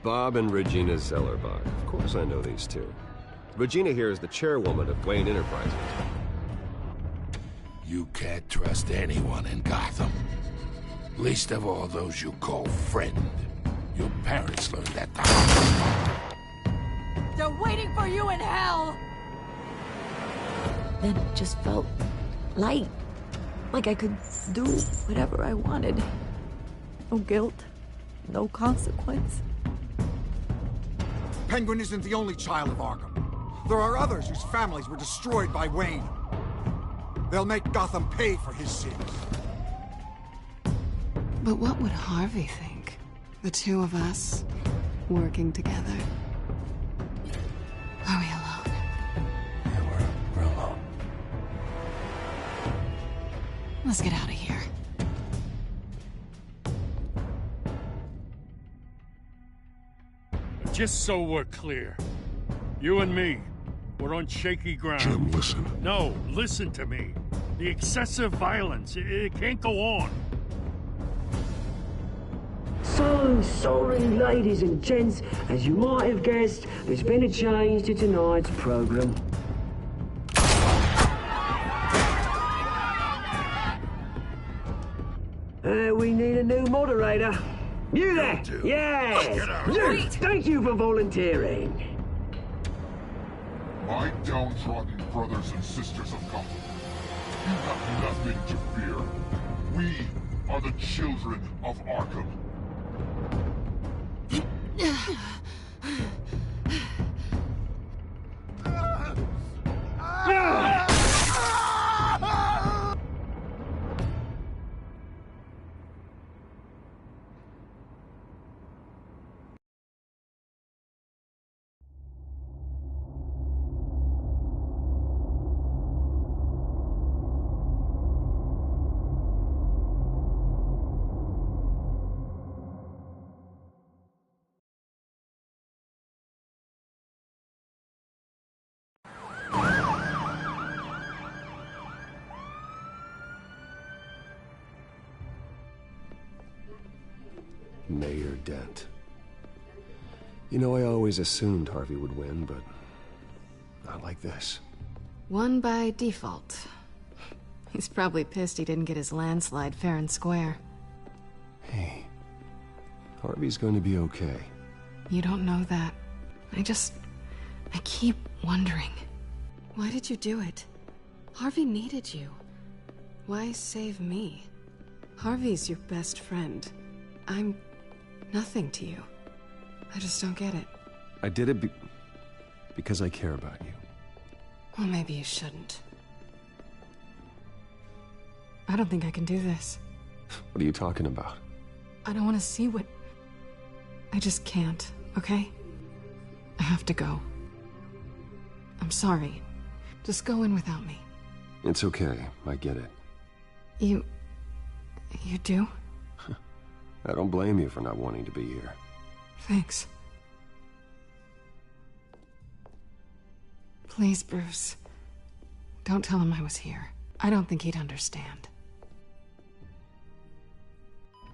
Bob and Regina Zellerbach. Of course I know these two. Regina here is the chairwoman of Wayne Enterprises. You can't trust anyone in Gotham. Least of all those you call friend. Your parents learned that the hard way. They're waiting for you in hell! Then it just felt light. Like I could do whatever I wanted. No guilt, no consequence. Penguin isn't the only child of Arkham. There are others whose families were destroyed by Wayne. They'll make Gotham pay for his sins. But what would Harvey think? The two of us working together. Are we alone? Yeah, we're alone. Let's get out of here. Just so we're clear, you and me, we're on shaky ground. Jim, listen. No, listen to me. The excessive violence, it can't go on. So sorry, ladies and gents. As you might have guessed, there's been a change to tonight's program. We need a new moderator. You there? Yes! You! Thank you for volunteering. My downtrodden brothers and sisters of Gotham, you have nothing to fear. We are the children of Arkham. Mayor Dent. You know, I always assumed Harvey would win, but not like this. Won by default. He's probably pissed he didn't get his landslide fair and square. Hey, Harvey's going to be okay. You don't know that. I keep wondering. Why did you do it? Harvey needed you. Why save me? Harvey's your best friend. I'm nothing to you. I just don't get it. I did it because I care about you. Well, maybe you shouldn't. I don't think I can do this. What are you talking about? I don't want to see what... I just can't, okay? I have to go. I'm sorry. Just go in without me. It's okay. I get it. You do? I don't blame you for not wanting to be here. Thanks. Please, Bruce. Don't tell him I was here. I don't think he'd understand.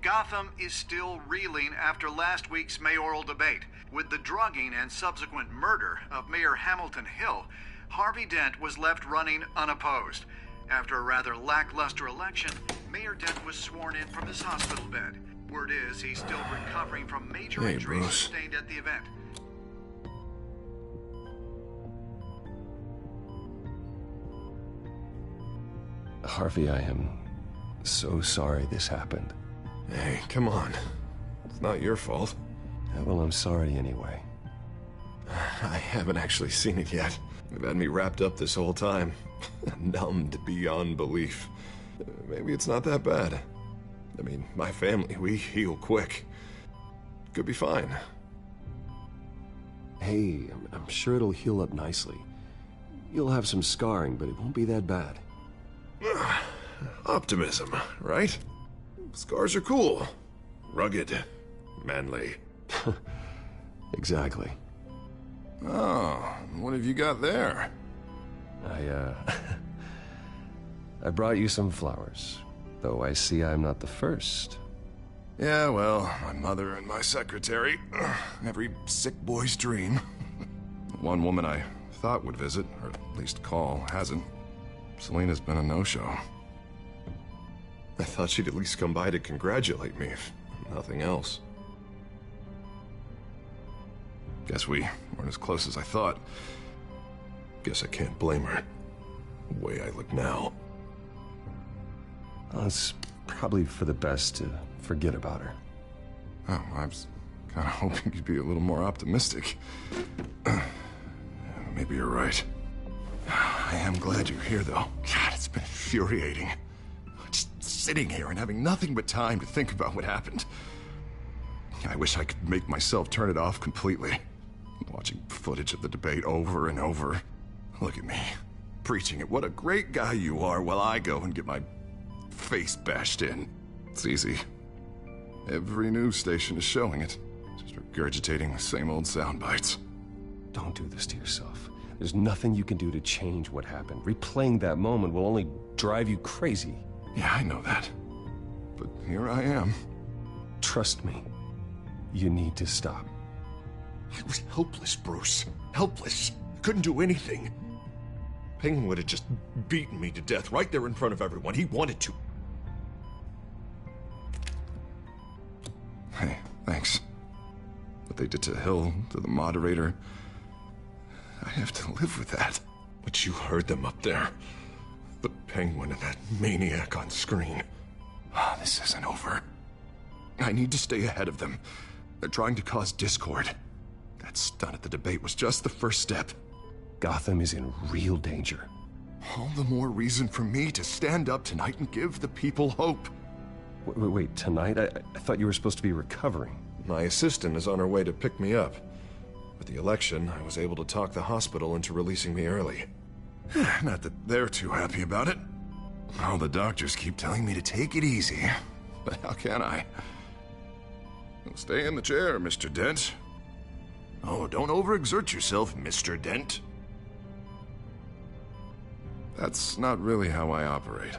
Gotham is still reeling after last week's mayoral debate. With the drugging and subsequent murder of Mayor Hamilton Hill, Harvey Dent was left running unopposed. After a rather lackluster election, Mayor Dent was sworn in from his hospital bed. Word is he's still recovering from major injuries sustained at the event. Harvey, I am so sorry this happened. Hey, come on. It's not your fault. Yeah, well, I'm sorry anyway. I haven't actually seen it yet. They've had me wrapped up this whole time. Numbed beyond belief. Maybe it's not that bad. I mean, my family, we heal quick. Could be fine. Hey, I'm sure it'll heal up nicely. You'll have some scarring, but it won't be that bad. Optimism, right? Scars are cool. Rugged. Manly. Exactly. Oh, what have you got there? I brought you some flowers. Though I see I'm not the first. Yeah, well, my mother and my secretary. Every sick boy's dream. One woman I thought would visit, or at least call, hasn't. Selena's been a no-show. I thought she'd at least come by to congratulate me, if nothing else. Guess we weren't as close as I thought. Guess I can't blame her. The way I look now. Well, it's probably for the best to forget about her. Oh, I was kind of hoping you'd be a little more optimistic. Maybe you're right. I am glad you're here, though. God, it's been infuriating. Just sitting here and having nothing but time to think about what happened. I wish I could make myself turn it off completely. Watching footage of the debate over and over. Look at me, preaching at what a great guy you are while I go and get my face bashed in. It's easy. Every news station is showing it. Just regurgitating the same old sound bites. Don't do this to yourself. There's nothing you can do to change what happened. Replaying that moment will only drive you crazy. Yeah, I know that. But here I am. Trust me. You need to stop. I was helpless, Bruce. Helpless. Couldn't do anything. Penguin would have just beaten me to death right there in front of everyone. He wanted to. Hey, thanks. What they did to Hill, to the moderator, I have to live with that. But you heard them up there. The Penguin and that maniac on screen. This isn't over. I need to stay ahead of them. They're trying to cause discord. That stunt at the debate was just the first step. Gotham is in real danger. All the more reason for me to stand up tonight and give the people hope. Wait, tonight? I thought you were supposed to be recovering. My assistant is on her way to pick me up. With the election, I was able to talk the hospital into releasing me early. Not that they're too happy about it. All the doctors keep telling me to take it easy. But how can I? Well, stay in the chair, Mr. Dent. Oh, don't overexert yourself, Mr. Dent. That's not really how I operate.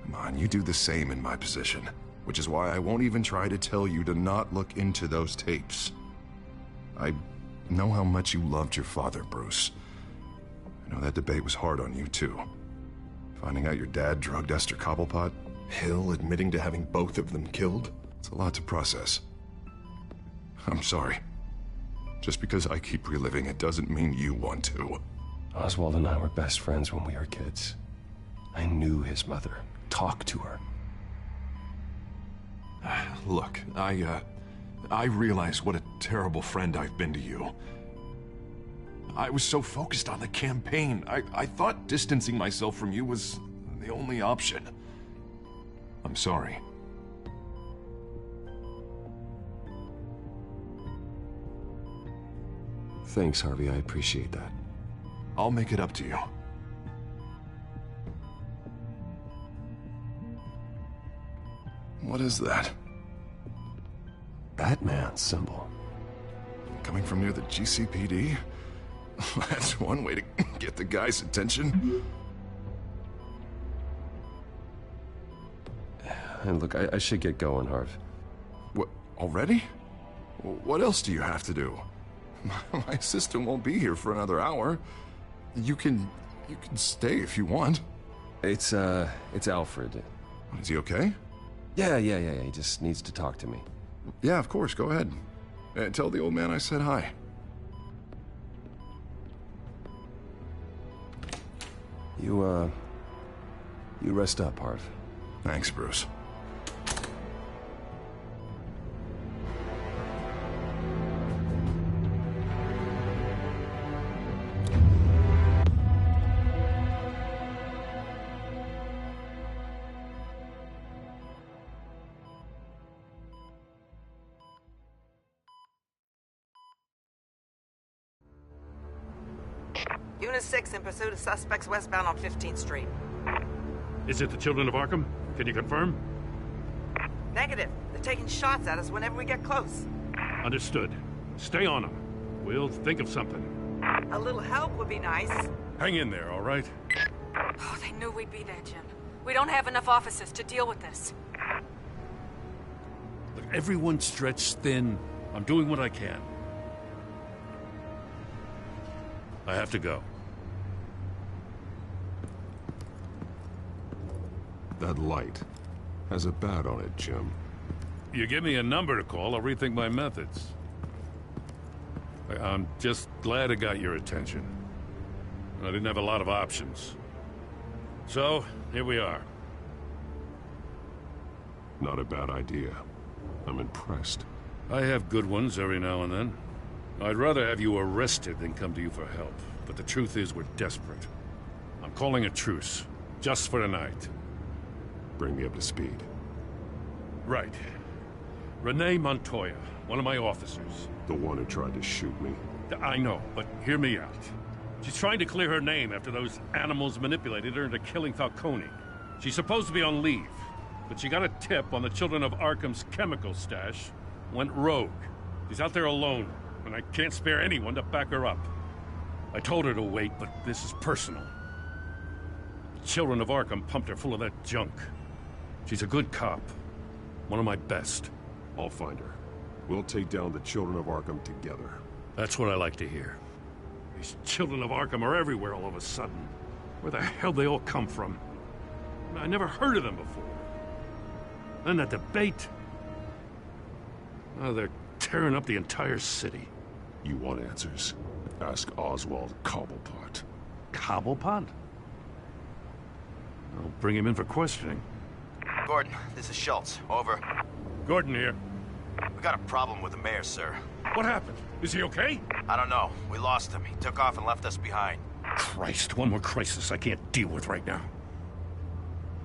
Come on, you do the same in my position. Which is why I won't even try to tell you to not look into those tapes. I know how much you loved your father, Bruce. I know that debate was hard on you, too. Finding out your dad drugged Esther Cobblepot, Hill admitting to having both of them killed. It's a lot to process. I'm sorry. Just because I keep reliving it doesn't mean you want to. Oswald and I were best friends when we were kids. I knew his mother. Talked to her. Look, I realize what a terrible friend I've been to you. I was so focused on the campaign. I thought distancing myself from you was the only option. I'm sorry. Thanks, Harvey. I appreciate that. I'll make it up to you. What is that? Batman symbol. Coming from near the GCPD? That's one way to get the guy's attention. And look, I should get going, Harv. What, already? What else do you have to do? My assistant won't be here for another hour. You can stay if you want. It's Alfred. Is he okay? Yeah. He just needs to talk to me. Yeah, of course. Go ahead. Tell the old man I said hi. You rest up, Harv. Thanks, Bruce. Unit 6 in pursuit of suspects westbound on 15th Street. Is it the children of Arkham? Can you confirm? Negative. They're taking shots at us whenever we get close. Understood. Stay on them. We'll think of something. A little help would be nice. Hang in there, all right? Oh, they knew we'd be there, Jim. We don't have enough officers to deal with this. Look, everyone's stretched thin. I'm doing what I can. I have to go. That light has a bat on it, Jim. You give me a number to call, I'll rethink my methods. I'm just glad it got your attention. I didn't have a lot of options. So, here we are. Not a bad idea. I'm impressed. I have good ones every now and then. I'd rather have you arrested than come to you for help. But the truth is, we're desperate. I'm calling a truce. Just for tonight. Bring me up to speed. Right. Renee Montoya, one of my officers. The one who tried to shoot me. I know, but hear me out. She's trying to clear her name after those animals manipulated her into killing Falcone. She's supposed to be on leave, but she got a tip on the Children of Arkham's chemical stash, went rogue. She's out there alone, and I can't spare anyone to back her up. I told her to wait, but this is personal. The Children of Arkham pumped her full of that junk. She's a good cop. One of my best. I'll find her. We'll take down the Children of Arkham together. That's what I like to hear. These Children of Arkham are everywhere all of a sudden. Where the hell they all come from? I never heard of them before. Then that debate. Oh, they're tearing up the entire city. You want answers? Ask Oswald Cobblepot. Cobblepot? I'll bring him in for questioning. Gordon, this is Schultz. Over. Gordon here. We got a problem with the mayor, sir. What happened? Is he okay? I don't know. We lost him. He took off and left us behind. Christ, one more crisis I can't deal with right now.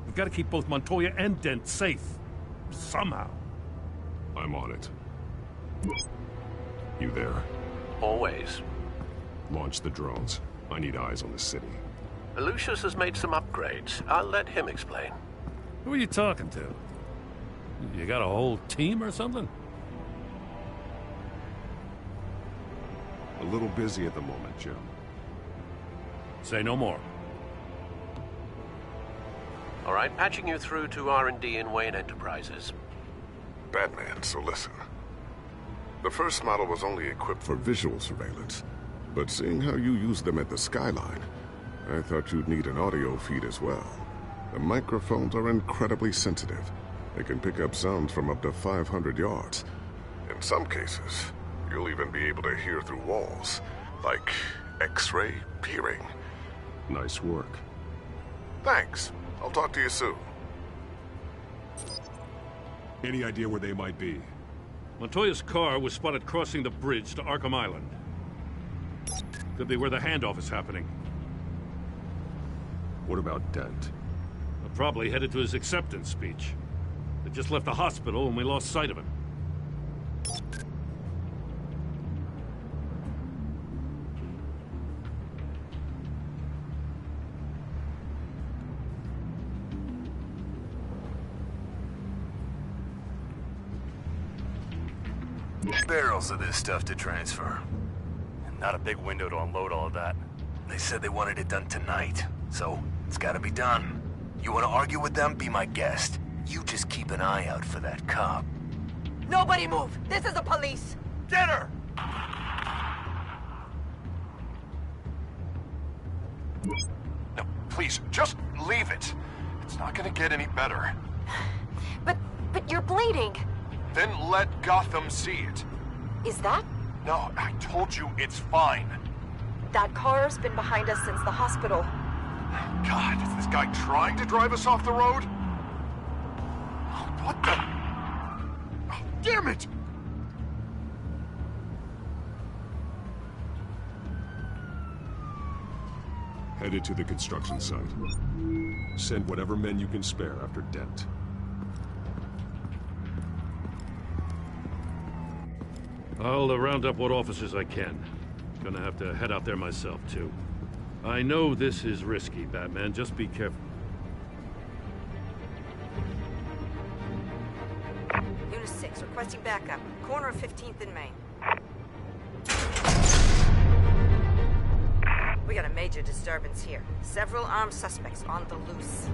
We've got to keep both Montoya and Dent safe. Somehow. I'm on it. You there? Always. Launch the drones. I need eyes on the city. Lucius has made some upgrades. I'll let him explain. Who are you talking to? You got a whole team or something? A little busy at the moment, Jim. Say no more. All right, patching you through to R&D in Wayne Enterprises. Batman, so listen. The first model was only equipped for visual surveillance, but seeing how you use them at the Skyline, I thought you'd need an audio feed as well. The microphones are incredibly sensitive. They can pick up sounds from up to 500 yards. In some cases, you'll even be able to hear through walls, like X-ray peering. Nice work. Thanks. I'll talk to you soon. Any idea where they might be? Montoya's car was spotted crossing the bridge to Arkham Island. Could be where the handoff is happening. What about Dent? Probably headed to his acceptance speech. They just left the hospital and we lost sight of him. Barrels of this stuff to transfer. And not a big window to unload all of that. They said they wanted it done tonight, so it's gotta be done. You wanna argue with them? Be my guest. You just keep an eye out for that cop. Nobody move! This is the police! Get her! No, please, just leave it. It's not gonna get any better. But you're bleeding. Then let Gotham see it. Is that? No, I told you it's fine. That car's been behind us since the hospital. God, is this guy trying to drive us off the road? What the? Oh, damn it! Headed to the construction site. Send whatever men you can spare after Dent. I'll round up what officers I can. Gonna have to head out there myself, too. I know this is risky, Batman. Just be careful. Unit 6, requesting backup. Corner of 15th and Main. We got a major disturbance here. Several armed suspects on the loose.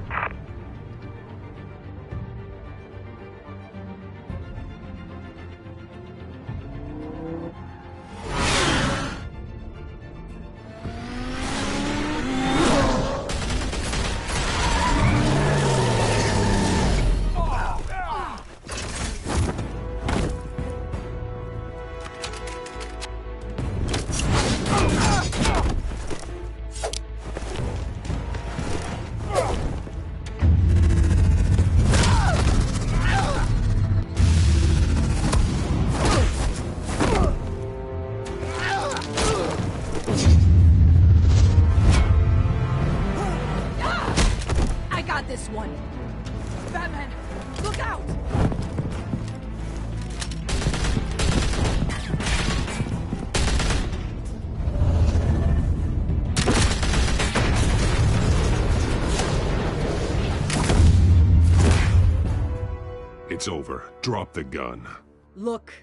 It's over. Drop the gun. Look,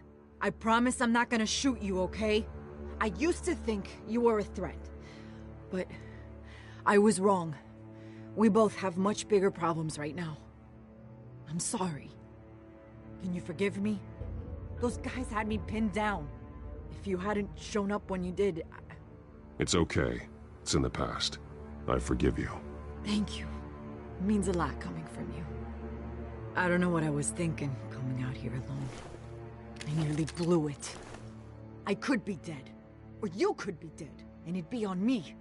I promise I'm not gonna shoot you, okay? I used to think you were a threat, but I was wrong. We both have much bigger problems right now. I'm sorry. Can you forgive me? Those guys had me pinned down. If you hadn't shown up when you did, It's okay. It's in the past. I forgive you. Thank you. It means a lot coming from you. I don't know what I was thinking, coming out here alone. I nearly blew it. I could be dead. Or you could be dead, and it'd be on me.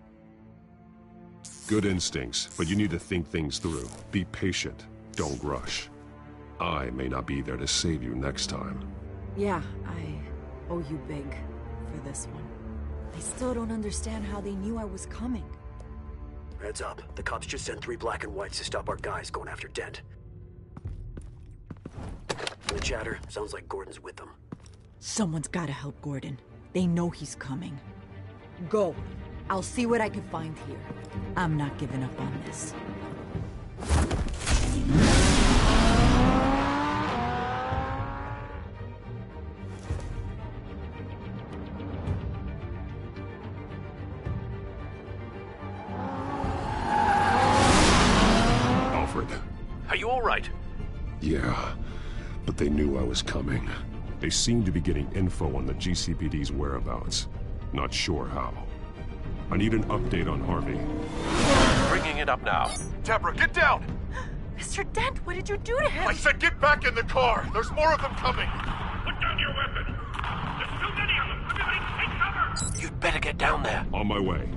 Good instincts, but you need to think things through. Be patient. Don't rush. I may not be there to save you next time. Yeah, I owe you big for this one. I still don't understand how they knew I was coming. Heads up. The cops just sent 3 black and whites to stop our guys going after Dent. From the chatter, sounds like Gordon's with them. Someone's gotta help Gordon. They know he's coming. Go. I'll see what I can find here. I'm not giving up on this. Alfred. Are you all right? Yeah, but they knew I was coming. They seem to be getting info on the GCPD's whereabouts. Not sure how. I need an update on Harvey. Bringing it up now. Deborah, get down! Mr. Dent, what did you do to him? I said get back in the car! There's more of them coming! Put down your weapon! There's too many of them! Everybody take cover! You'd better get down there. On my way.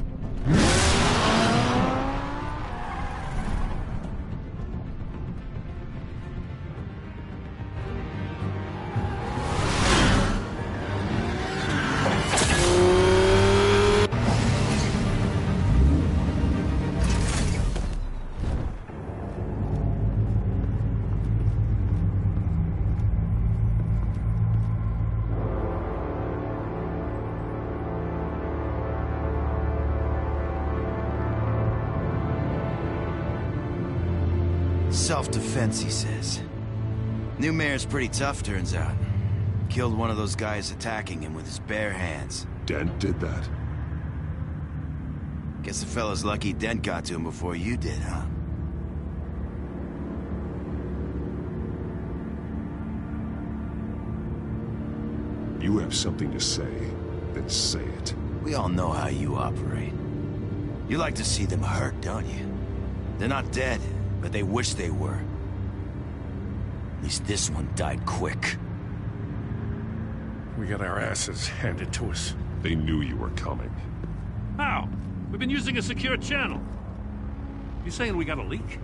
Self-defense, he says. New mayor's pretty tough, turns out. Killed one of those guys attacking him with his bare hands. Dent did that? Guess the fella's lucky Dent got to him before you did, huh? You have something to say, then say it. We all know how you operate. You like to see them hurt, don't you? They're not dead, but they wish they were. At least this one died quick. We got our asses handed to us. They knew you were coming. How? We've been using a secure channel. You saying we got a leak?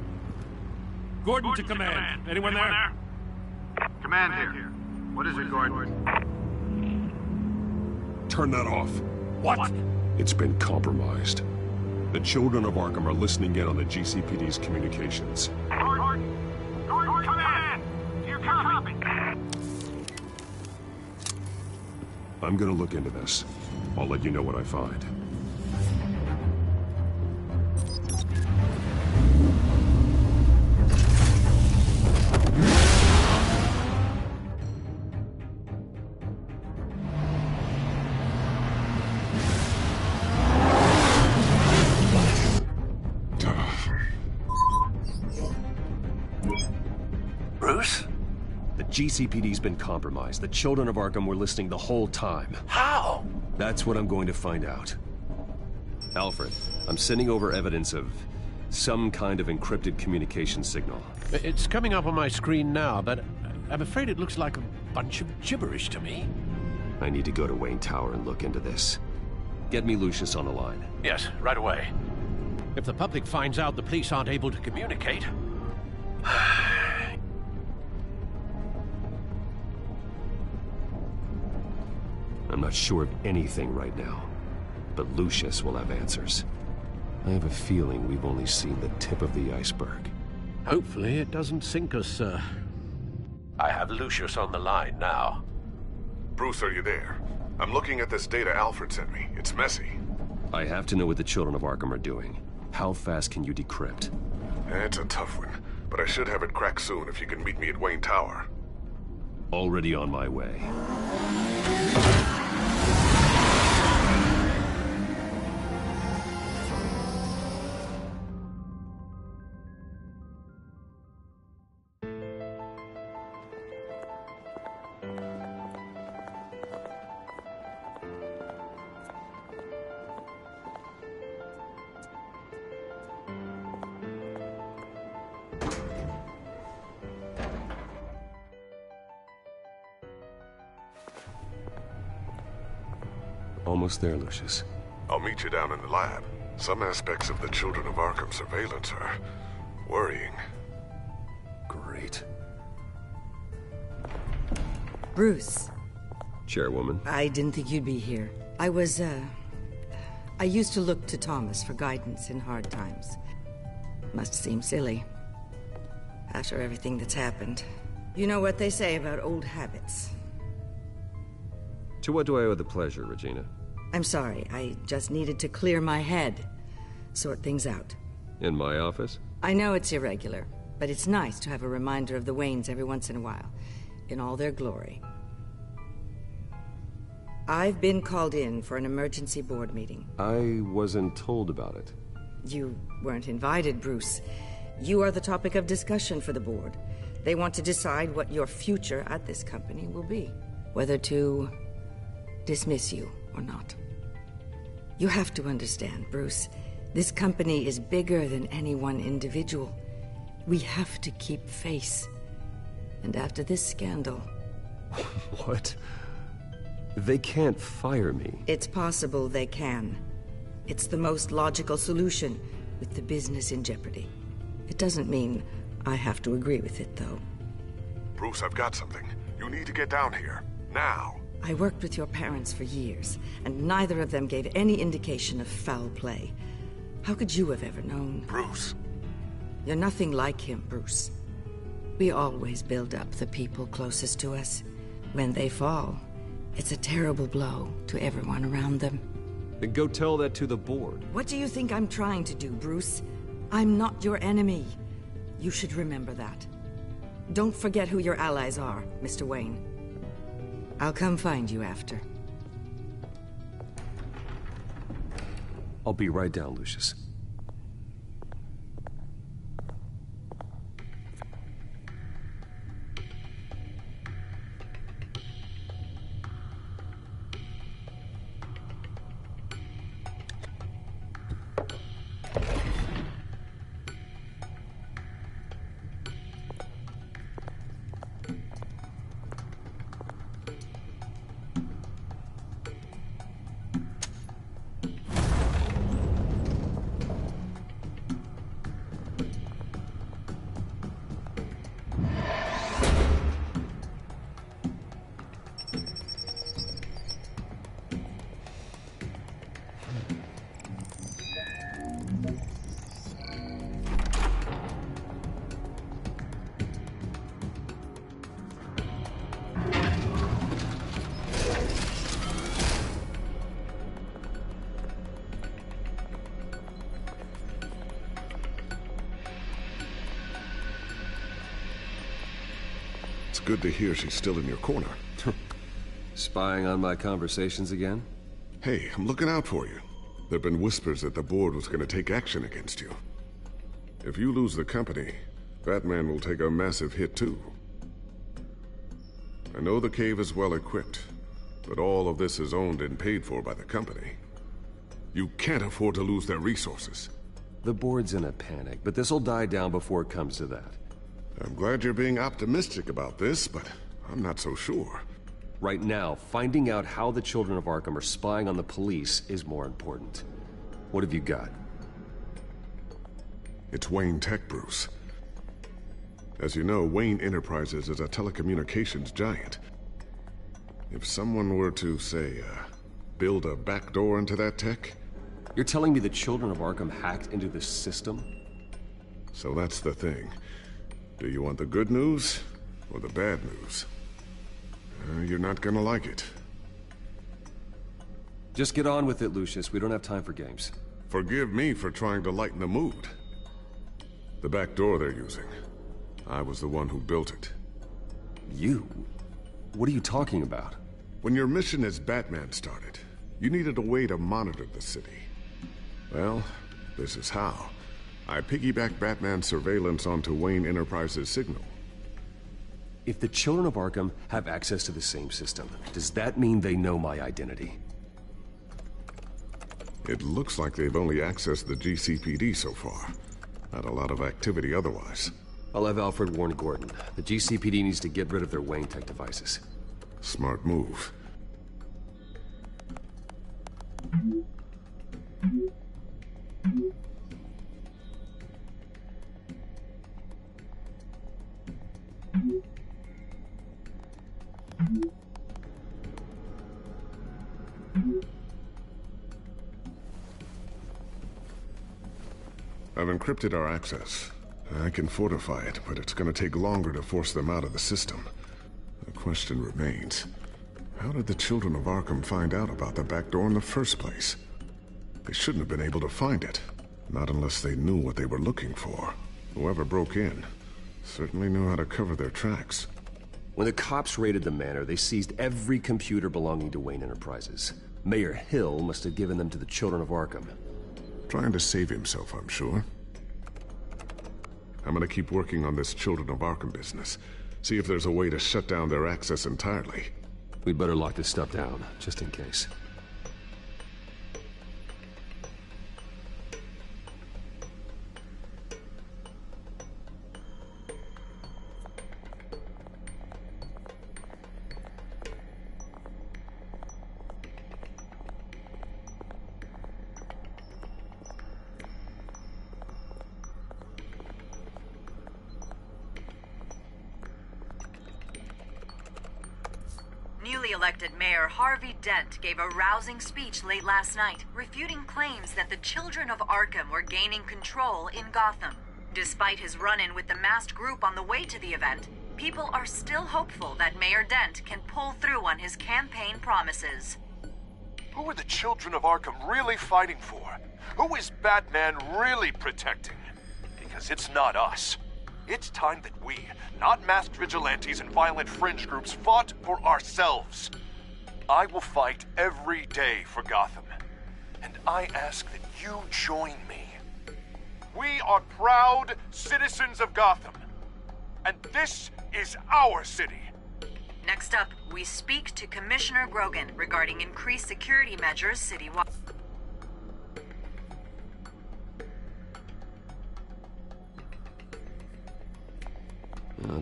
Gordon to command. Anyone there? Command here. What is it, Gordon? Turn that off. What? It's been compromised. The children of Arkham are listening in on the GCPD's communications. Gordon, command! Do you copy? I'm gonna look into this. I'll let you know what I find. Bruce? The GCPD's been compromised. The children of Arkham were listening the whole time. How? That's what I'm going to find out. Alfred, I'm sending over evidence of some kind of encrypted communication signal. It's coming up on my screen now, but I'm afraid it looks like a bunch of gibberish to me. I need to go to Wayne Tower and look into this. Get me Lucius on the line. Yes, right away. If the public finds out the police aren't able to communicate... I'm not sure of anything right now, but Lucius will have answers. I have a feeling we've only seen the tip of the iceberg. Hopefully it doesn't sink us, sir. I have Lucius on the line now. Bruce, are you there? I'm looking at this data Alfred sent me. It's messy. I have to know what the children of Arkham are doing. How fast can you decrypt? It's a tough one, but I should have it cracked soon if you can meet me at Wayne Tower. Already on my way. Almost there, Lucius. I'll meet you down in the lab. Some aspects of the Children of Arkham surveillance are worrying. Great. Bruce. Chairwoman. I didn't think you'd be here. I used to look to Thomas for guidance in hard times. Must seem silly. After everything that's happened. You know what they say about old habits. To what do I owe the pleasure, Regina? I'm sorry, I just needed to clear my head. Sort things out. In my office? I know it's irregular, but it's nice to have a reminder of the Waynes every once in a while. In all their glory. I've been called in for an emergency board meeting. I wasn't told about it. You weren't invited, Bruce. You are the topic of discussion for the board. They want to decide what your future at this company will be. Whether to dismiss you or not. You have to understand, Bruce. This company is bigger than any one individual. We have to keep face. And after this scandal... What? They can't fire me. It's possible they can. It's the most logical solution, with the business in jeopardy. It doesn't mean I have to agree with it, though. Bruce, I've got something. You need to get down here. Now. I worked with your parents for years, and neither of them gave any indication of foul play. How could you have ever known? Bruce. You're nothing like him, Bruce. We always build up the people closest to us. When they fall, it's a terrible blow to everyone around them. Then go tell that to the board. What do you think I'm trying to do, Bruce? I'm not your enemy. You should remember that. Don't forget who your allies are, Mr. Wayne. I'll come find you after. I'll be right down, Lucius. It's good to hear she's still in your corner. Spying on my conversations again? Hey, I'm looking out for you. There've been whispers that the board was gonna take action against you. If you lose the company, Batman will take a massive hit too. I know the cave is well equipped, but all of this is owned and paid for by the company. You can't afford to lose their resources. The board's in a panic, but this'll die down before it comes to that. I'm glad you're being optimistic about this, but I'm not so sure. Right now, finding out how the Children of Arkham are spying on the police is more important. What have you got? It's Wayne Tech, Bruce. As you know, Wayne Enterprises is a telecommunications giant. If someone were to, say, build a backdoor into that tech... You're telling me the Children of Arkham hacked into this system? So that's the thing. Do you want the good news or the bad news? You're not gonna like it. Just get on with it, Lucius. We don't have time for games. Forgive me for trying to lighten the mood. The back door they're using. I was the one who built it. You? What are you talking about? When your mission as Batman started, you needed a way to monitor the city. Well, this is how. I piggybacked Batman's surveillance onto Wayne Enterprises' signal. If the children of Arkham have access to the same system, does that mean they know my identity? It looks like they've only accessed the GCPD so far. Not a lot of activity otherwise. I'll have Alfred warn Gordon. The GCPD needs to get rid of their Wayne Tech devices. Smart move. I've encrypted our access. I can fortify it, but it's gonna take longer to force them out of the system. The question remains, how did the children of Arkham find out about the back door in the first place? They shouldn't have been able to find it. Not unless they knew what they were looking for. Whoever broke in certainly knew how to cover their tracks. When the cops raided the manor, they seized every computer belonging to Wayne Enterprises. Mayor Hill must have given them to the children of Arkham. Trying to save himself, I'm sure. I'm gonna keep working on this Children of Arkham business. See if there's a way to shut down their access entirely. We'd better lock this stuff down, just in case. Newly elected Mayor Harvey Dent gave a rousing speech late last night, refuting claims that the children of Arkham were gaining control in Gotham. Despite his run-in with the masked group on the way to the event, people are still hopeful that Mayor Dent can pull through on his campaign promises. Who are the children of Arkham really fighting for? Who is Batman really protecting? Because it's not us. It's time that we, not masked vigilantes and violent fringe groups, fought for ourselves. I will fight every day for Gotham. And I ask that you join me. We are proud citizens of Gotham. And this is our city. Next up, we speak to Commissioner Grogan regarding increased security measures citywide.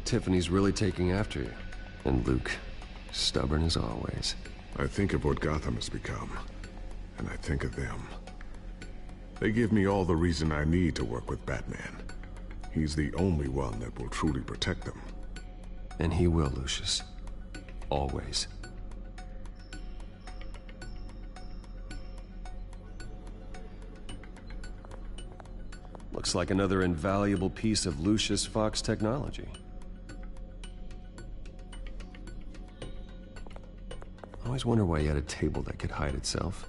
Tiffany's really taking after you. And Luke, stubborn as always. I think of what Gotham has become, and I think of them. They give me all the reason I need to work with Batman. He's the only one that will truly protect them. And he will, Lucius. Always. Looks like another invaluable piece of Lucius Fox technology. I always wonder why he had a table that could hide itself.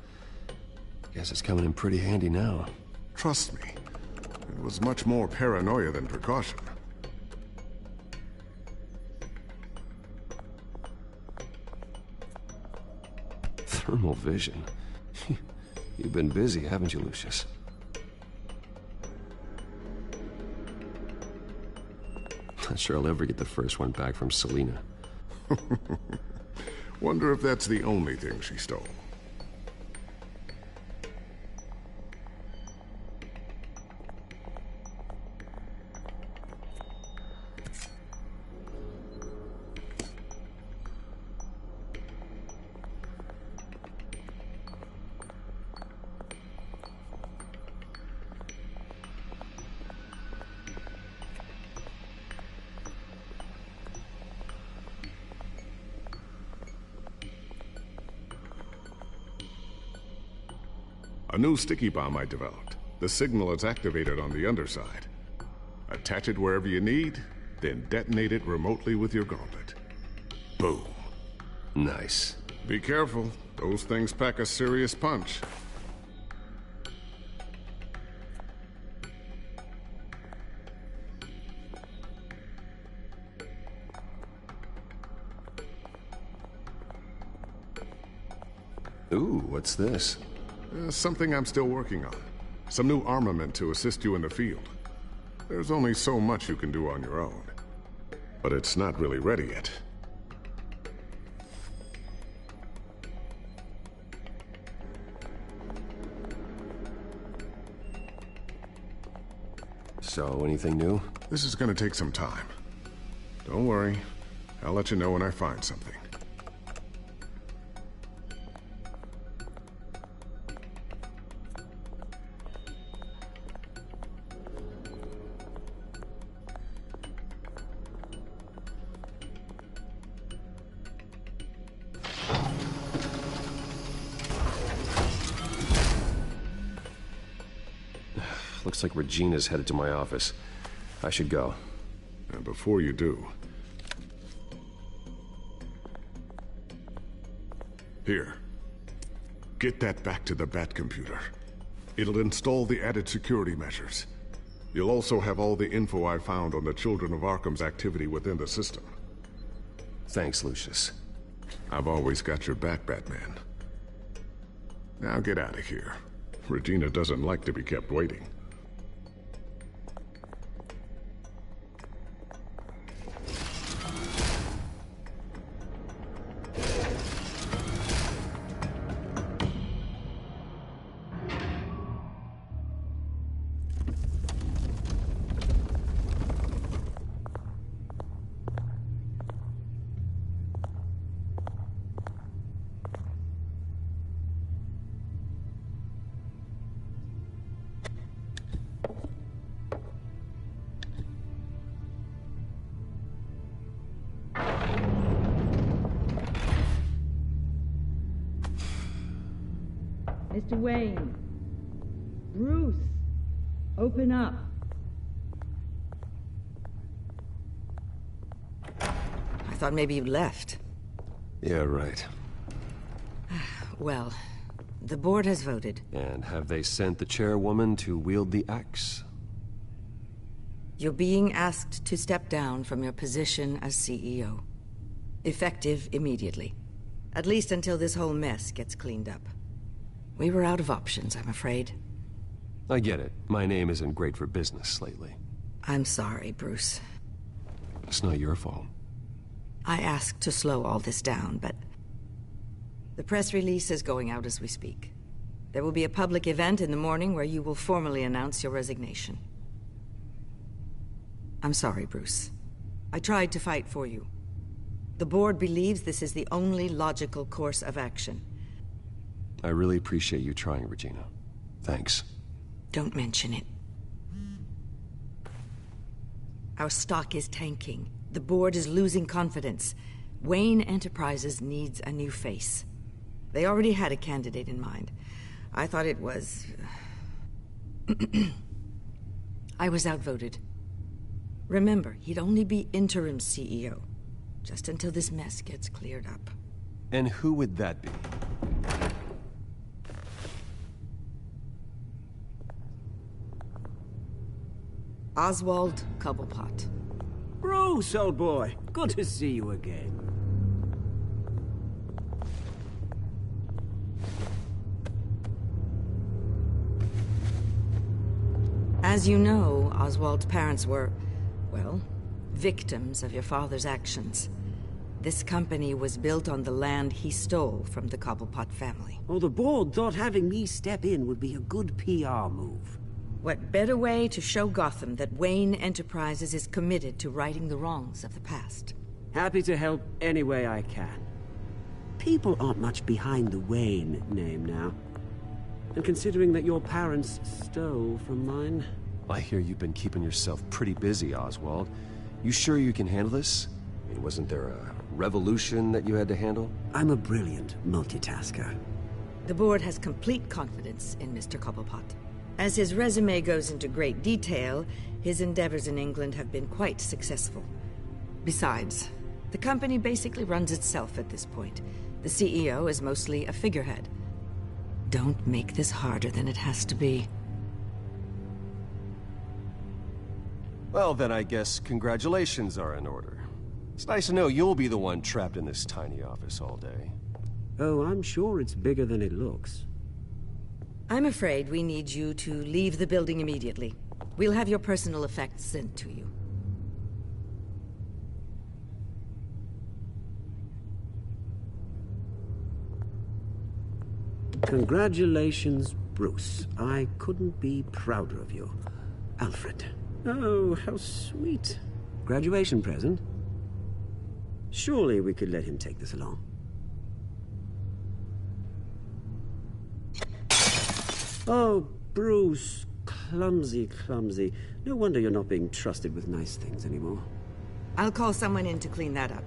Guess it's coming in pretty handy now. Trust me, it was much more paranoia than precaution. Thermal vision. You've been busy, haven't you, Lucius? Not sure I'll ever get the first one back from Selina. Wonder if that's the only thing she stole. A new sticky bomb I developed. The signal is activated on the underside. Attach it wherever you need, then detonate it remotely with your gauntlet. Boom. Nice. Be careful. Those things pack a serious punch. Ooh, what's this? Something I'm still working on. Some new armament to assist you in the field. There's only so much you can do on your own. But it's not really ready yet. So, anything new? This is gonna take some time. Don't worry. I'll let you know when I find something. Looks like Regina's headed to my office. I should go. And before you do... Here. Get that back to the Bat computer. It'll install the added security measures. You'll also have all the info I found on the Children of Arkham's activity within the system. Thanks, Lucius. I've always got your back, Batman. Now get out of here. Regina doesn't like to be kept waiting. Mr. Wayne. Bruce. Open up. I thought maybe you left. Yeah, right. Well, the board has voted. And have they sent the chairwoman to wield the axe? You're being asked to step down from your position as CEO. Effective immediately. At least until this whole mess gets cleaned up. We were out of options, I'm afraid. I get it. My name isn't great for business lately. I'm sorry, Bruce. It's not your fault. I asked to slow all this down, but... The press release is going out as we speak. There will be a public event in the morning where you will formally announce your resignation. I'm sorry, Bruce. I tried to fight for you. The board believes this is the only logical course of action. I really appreciate you trying, Regina. Thanks. Don't mention it. Our stock is tanking. The board is losing confidence. Wayne Enterprises needs a new face. They already had a candidate in mind. I thought it was... I was outvoted. Remember, he'd only be interim CEO. Just until this mess gets cleared up. And who would that be? Oswald Cobblepot. Bruce, old boy. Good to see you again. As you know, Oswald's parents were, well, victims of your father's actions. This company was built on the land he stole from the Cobblepot family. Oh, the board thought having me step in would be a good PR move. What better way to show Gotham that Wayne Enterprises is committed to righting the wrongs of the past? Happy to help any way I can. People aren't much behind the Wayne name now. And considering that your parents stole from mine... I hear you've been keeping yourself pretty busy, Oswald. You sure you can handle this? I mean, wasn't there a revolution that you had to handle? I'm a brilliant multitasker. The board has complete confidence in Mr. Cobblepot. As his resume goes into great detail, his endeavors in England have been quite successful. Besides, the company basically runs itself at this point. The CEO is mostly a figurehead. Don't make this harder than it has to be. Well, then I guess congratulations are in order. It's nice to know you'll be the one trapped in this tiny office all day. Oh, I'm sure it's bigger than it looks. I'm afraid we need you to leave the building immediately. We'll have your personal effects sent to you. Congratulations, Bruce. I couldn't be prouder of you. Alfred. Oh, how sweet. Graduation present? Surely we could let him take this along. Oh, Bruce. Clumsy, clumsy. No wonder you're not being trusted with nice things anymore. I'll call someone in to clean that up.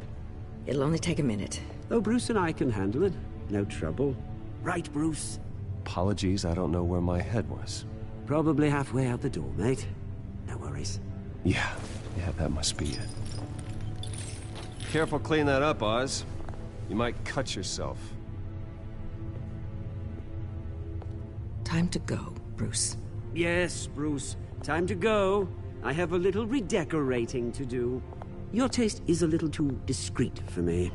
It'll only take a minute. Oh, Bruce and I can handle it. No trouble. Right, Bruce? Apologies, I don't know where my head was. Probably halfway out the door, mate. No worries. Yeah, that must be it. Careful clean that up, Oz. You might cut yourself. Time to go, Bruce. Yes, Bruce. Time to go. I have a little redecorating to do. Your taste is a little too discreet for me.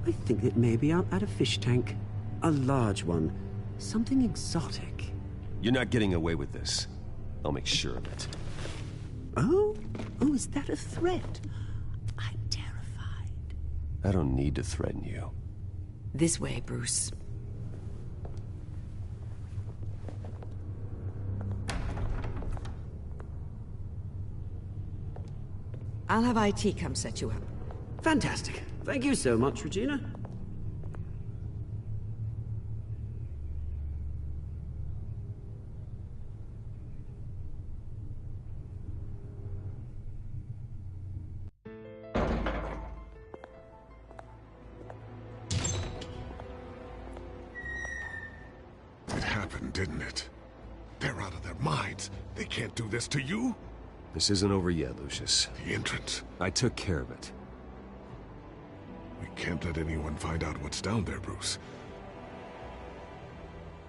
I think that maybe I'll add a fish tank. A large one. Something exotic. You're not getting away with this. I'll make sure of it. Oh? Oh, is that a threat? I'm terrified. I don't need to threaten you. This way, Bruce. I'll have IT come set you up. Fantastic. Thank you so much, Regina. It happened, didn't it? They're out of their minds. They can't do this to you. This isn't over yet, Lucius. The entrance. I took care of it. We can't let anyone find out what's down there, Bruce.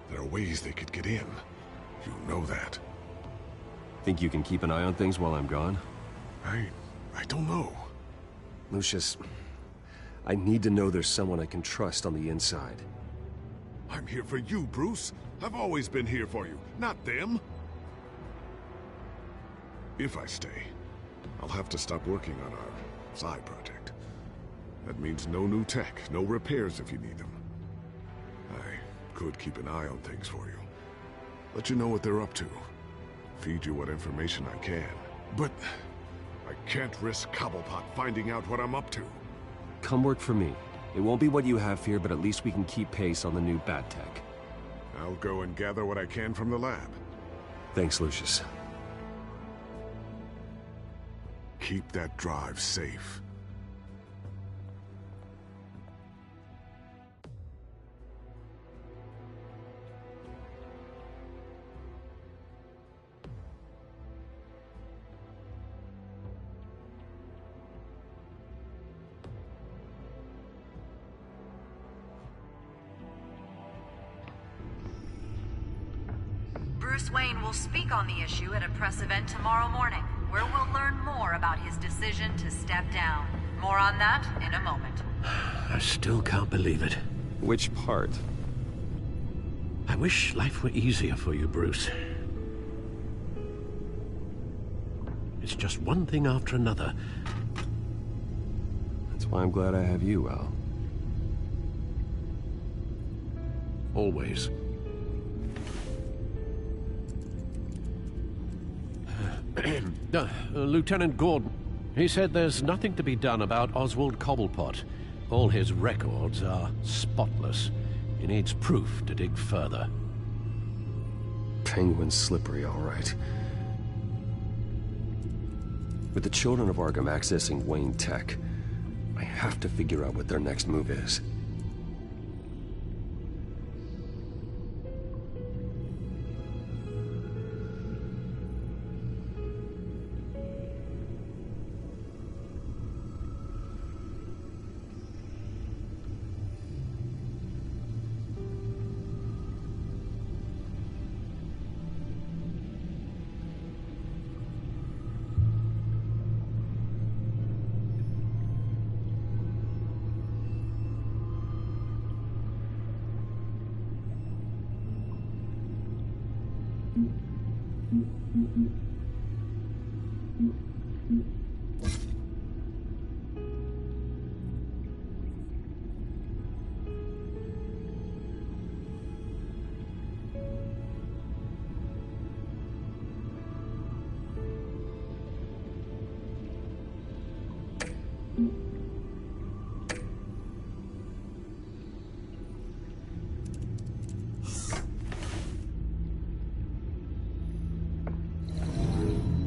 There are ways they could get in. You know that. Think you can keep an eye on things while I'm gone? I don't know. Lucius, I need to know there's someone I can trust on the inside. I'm here for you, Bruce. I've always been here for you, not them. If I stay, I'll have to stop working on our side project. That means no new tech, no repairs if you need them. I could keep an eye on things for you. Let you know what they're up to. Feed you what information I can. But I can't risk Cobblepot finding out what I'm up to. Come work for me. It won't be what you have here, but at least we can keep pace on the new bat tech. I'll go and gather what I can from the lab. Thanks, Lucius. Keep that drive safe. Bruce Wayne will speak on the issue at a press event tomorrow morning, where we'll learn more about his decision to step down. More on that in a moment. I still can't believe it. Which part? I wish life were easier for you, Bruce. It's just one thing after another. That's why I'm glad I have you, Al. Always. Lieutenant Gordon, he said there's nothing to be done about Oswald Cobblepot. All his records are spotless. He needs proof to dig further. Penguin's slippery, all right. With the children of Arkham accessing Wayne Tech, I have to figure out what their next move is.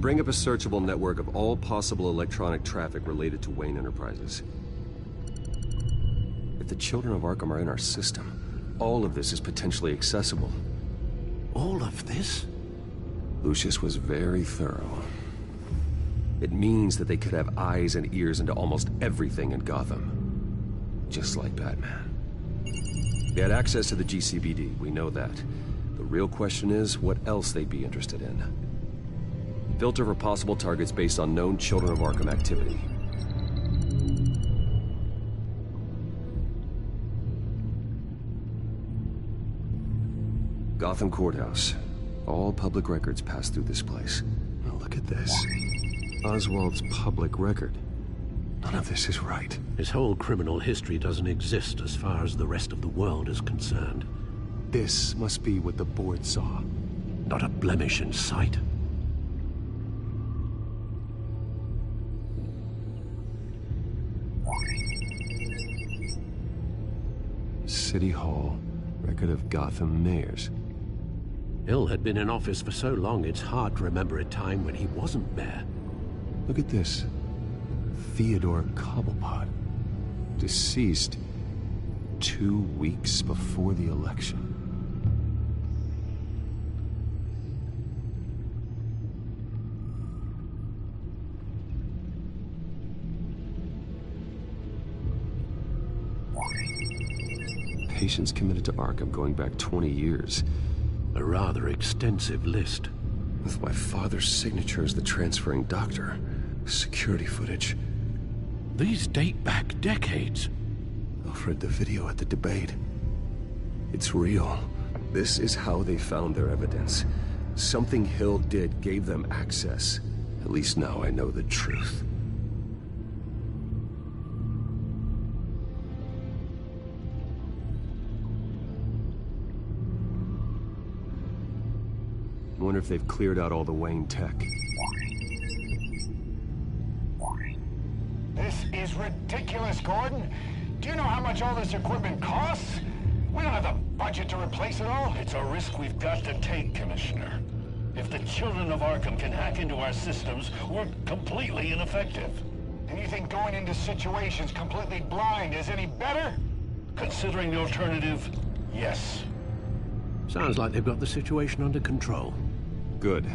Bring up a searchable network of all possible electronic traffic related to Wayne Enterprises. If the children of Arkham are in our system, all of this is potentially accessible. All of this? Lucius was very thorough. It means that they could have eyes and ears into almost everything in Gotham. Just like Batman. They had access to the GCPD, we know that. The real question is, what else they'd be interested in. Filter for possible targets based on known Children of Arkham activity. Gotham Courthouse. All public records pass through this place. Now look at this. Oswald's public record. None of this is right. His whole criminal history doesn't exist as far as the rest of the world is concerned. This must be what the board saw. Not a blemish in sight. City Hall, record of Gotham mayors. Hill had been in office for so long, it's hard to remember a time when he wasn't mayor. Look at this. Theodore Cobblepot. Deceased 2 weeks before the election. Patients committed to Arkham going back 20 years. A rather extensive list. With my father's signature as the transferring doctor. Security footage. These date back decades. Alfred, the video at the debate. It's real. This is how they found their evidence. Something Hill did gave them access. At least now I know the truth. I wonder if they've cleared out all the Wayne tech. This is ridiculous, Gordon. Do you know how much all this equipment costs? We don't have the budget to replace it all. It's a risk we've got to take, Commissioner. If the children of Arkham can hack into our systems, we're completely ineffective. And you think going into situations completely blind is any better? Considering the alternative, yes. Sounds like they've got the situation under control. Good.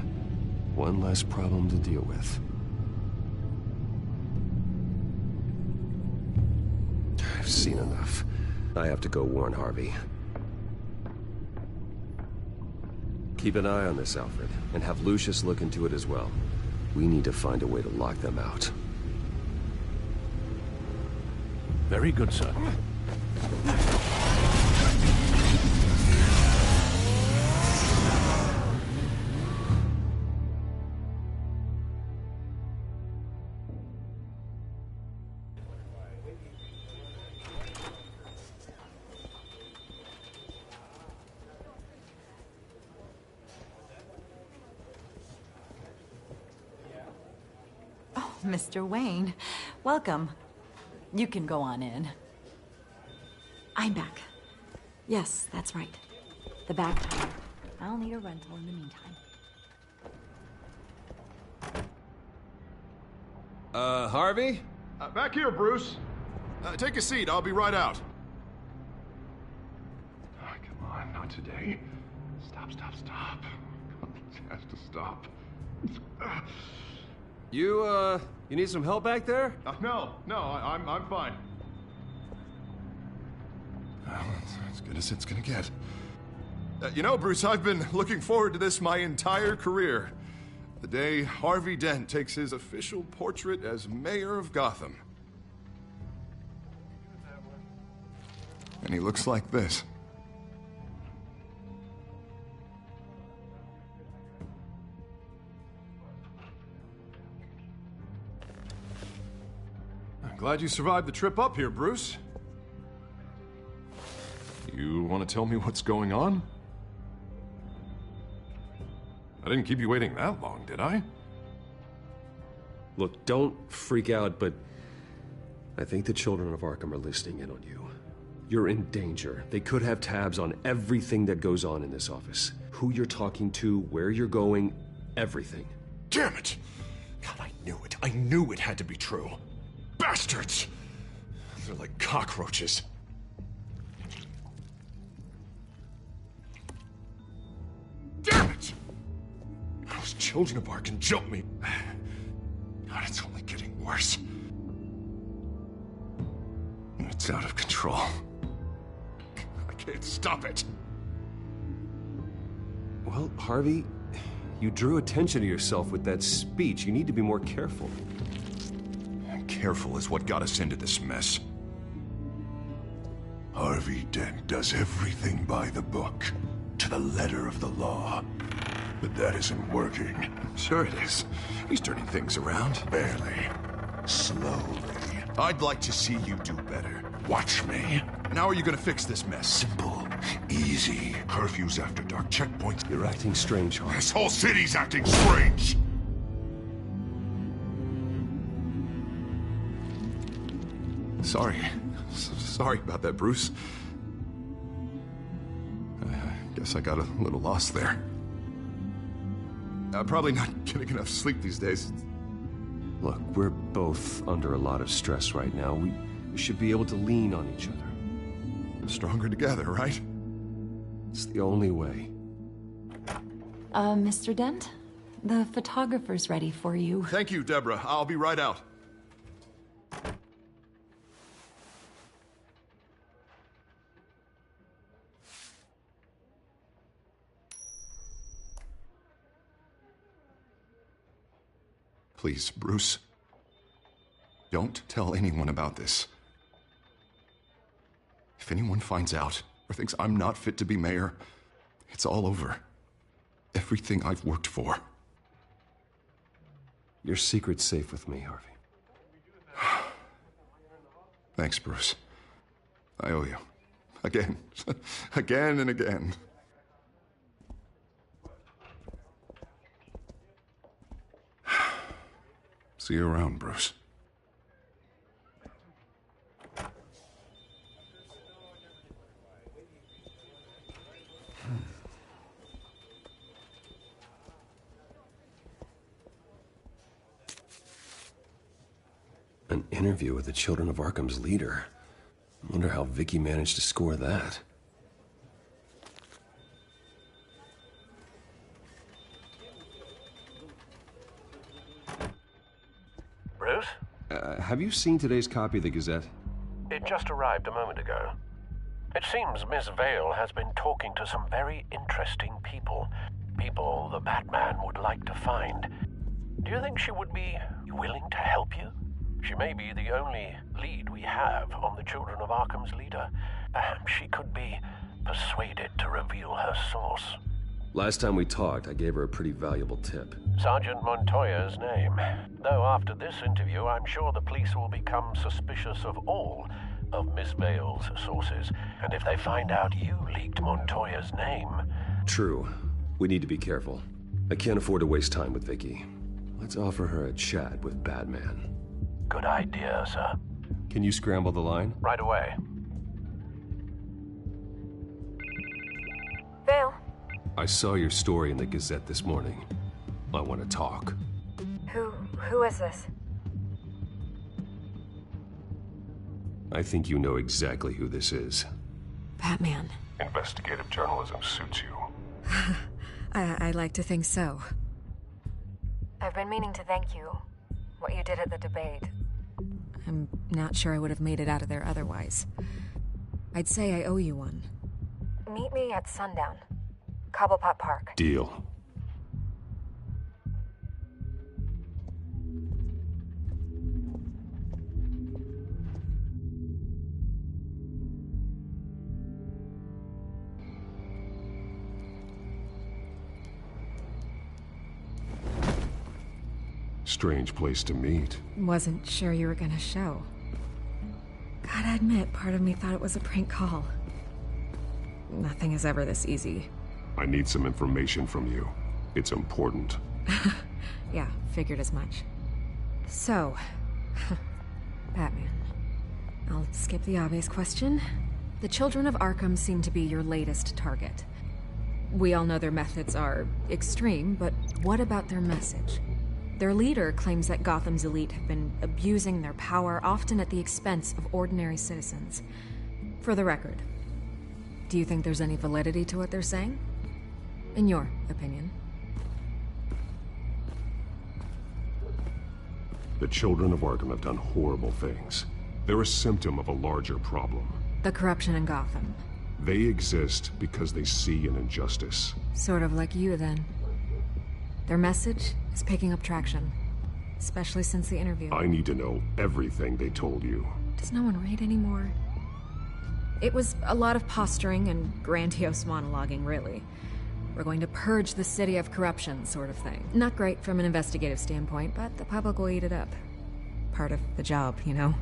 One less problem to deal with. I've seen enough. I have to go warn Harvey. Keep an eye on this, Alfred, and have Lucius look into it as well. We need to find a way to lock them out. Very good, sir. Mr. Wayne, welcome. You can go on in. I'm back. Yes, that's right. The back tire. I'll need a rental in the meantime. Harvey? Back here, Bruce. Take a seat. I'll be right out. Oh, come on, not today. Stop. It has to stop. You need some help back there? No, I'm fine. Well, it's as good as it's gonna get. You know, Bruce, I've been looking forward to this my entire career. The day Harvey Dent takes his official portrait as mayor of Gotham. And he looks like this. Glad you survived the trip up here, Bruce. You want to tell me what's going on? I didn't keep you waiting that long, did I? Look, don't freak out, but I think the children of Arkham are listening in on you. You're in danger. They could have tabs on everything that goes on in this office. Who you're talking to, where you're going, everything. Damn it! God, I knew it. I knew it had to be true. Bastards! They're like cockroaches. Damn it! Those children of Arkham jumped me. God, it's only getting worse. It's out of control. I can't stop it. Well, Harvey, you drew attention to yourself with that speech. You need to be more careful. Careful is what got us into this mess. Harvey Dent does everything by the book, to the letter of the law. But that isn't working. Sure it is. He's turning things around. Barely. Slowly. I'd like to see you do better. Watch me. And how are you gonna fix this mess? Simple. Easy. Curfews after dark, checkpoints. You're acting strange, Harvey. This whole city's acting strange! Sorry about that, Bruce. I guess I got a little lost there. I'm probably not getting enough sleep these days. Look, we're both under a lot of stress right now. We should be able to lean on each other. Stronger together, right? It's the only way. Mr. Dent? The photographer's ready for you. Thank you, Deborah. I'll be right out. Please, Bruce. Don't tell anyone about this. If anyone finds out or thinks I'm not fit to be mayor, it's all over. Everything I've worked for. Your secret's safe with me, Harvey. Thanks, Bruce. I owe you. Again. Again and again. See you around, Bruce. An interview with the Children of Arkham's leader. I wonder how Vicky managed to score that. Bruce? Have you seen today's copy of the Gazette? It just arrived a moment ago. It seems Miss Vale has been talking to some very interesting people. People the Batman would like to find. Do you think she would be willing to help you? She may be the only lead we have on the Children of Arkham's leader. Perhaps she could be persuaded to reveal her source. Last time we talked, I gave her a pretty valuable tip. Sergeant Montoya's name. Though after this interview, I'm sure the police will become suspicious of all of Miss Vale's sources. And if they find out you leaked Montoya's name... True. We need to be careful. I can't afford to waste time with Vicky. Let's offer her a chat with Batman. Good idea, sir. Can you scramble the line? Right away. Vale. I saw your story in the Gazette this morning. I want to talk. Who is this? I think you know exactly who this is. Batman. Investigative journalism suits you. I'd like to think so. I've been meaning to thank you. What you did at the debate. I'm not sure I would have made it out of there otherwise. I'd say I owe you one. Meet me at sundown. Cobblepot Park. Deal. Strange place to meet. Wasn't sure you were gonna show. Gotta admit, part of me thought it was a prank call. Nothing is ever this easy. I need some information from you. It's important. Yeah, figured as much. So, Batman. I'll skip the obvious question. The children of Arkham seem to be your latest target. We all know their methods are extreme, but what about their message? Their leader claims that Gotham's elite have been abusing their power, often at the expense of ordinary citizens. For the record, do you think there's any validity to what they're saying? In your opinion? The children of Arkham have done horrible things. They're a symptom of a larger problem. The corruption in Gotham. They exist because they see an injustice. Sort of like you, then. Their message is picking up traction, especially since the interview. I need to know everything they told you. Does no one read anymore? It was a lot of posturing and grandiose monologuing, really. We're going to purge the city of corruption, sort of thing. Not great from an investigative standpoint, but the public will eat it up. Part of the job, you know?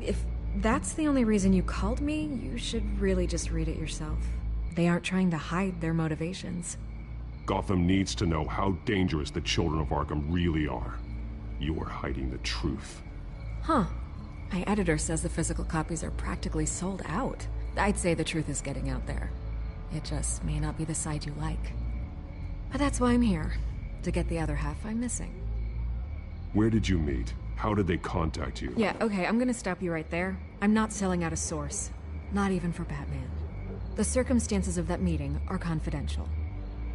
If that's the only reason you called me, you should really just read it yourself. They aren't trying to hide their motivations. Gotham needs to know how dangerous the children of Arkham really are. You are hiding the truth. Huh. My editor says the physical copies are practically sold out. I'd say the truth is getting out there. It just may not be the side you like. But that's why I'm here, to get the other half I'm missing. Where did you meet? How did they contact you? Yeah, okay, I'm gonna stop you right there. I'm not selling out a source. Not even for Batman. The circumstances of that meeting are confidential.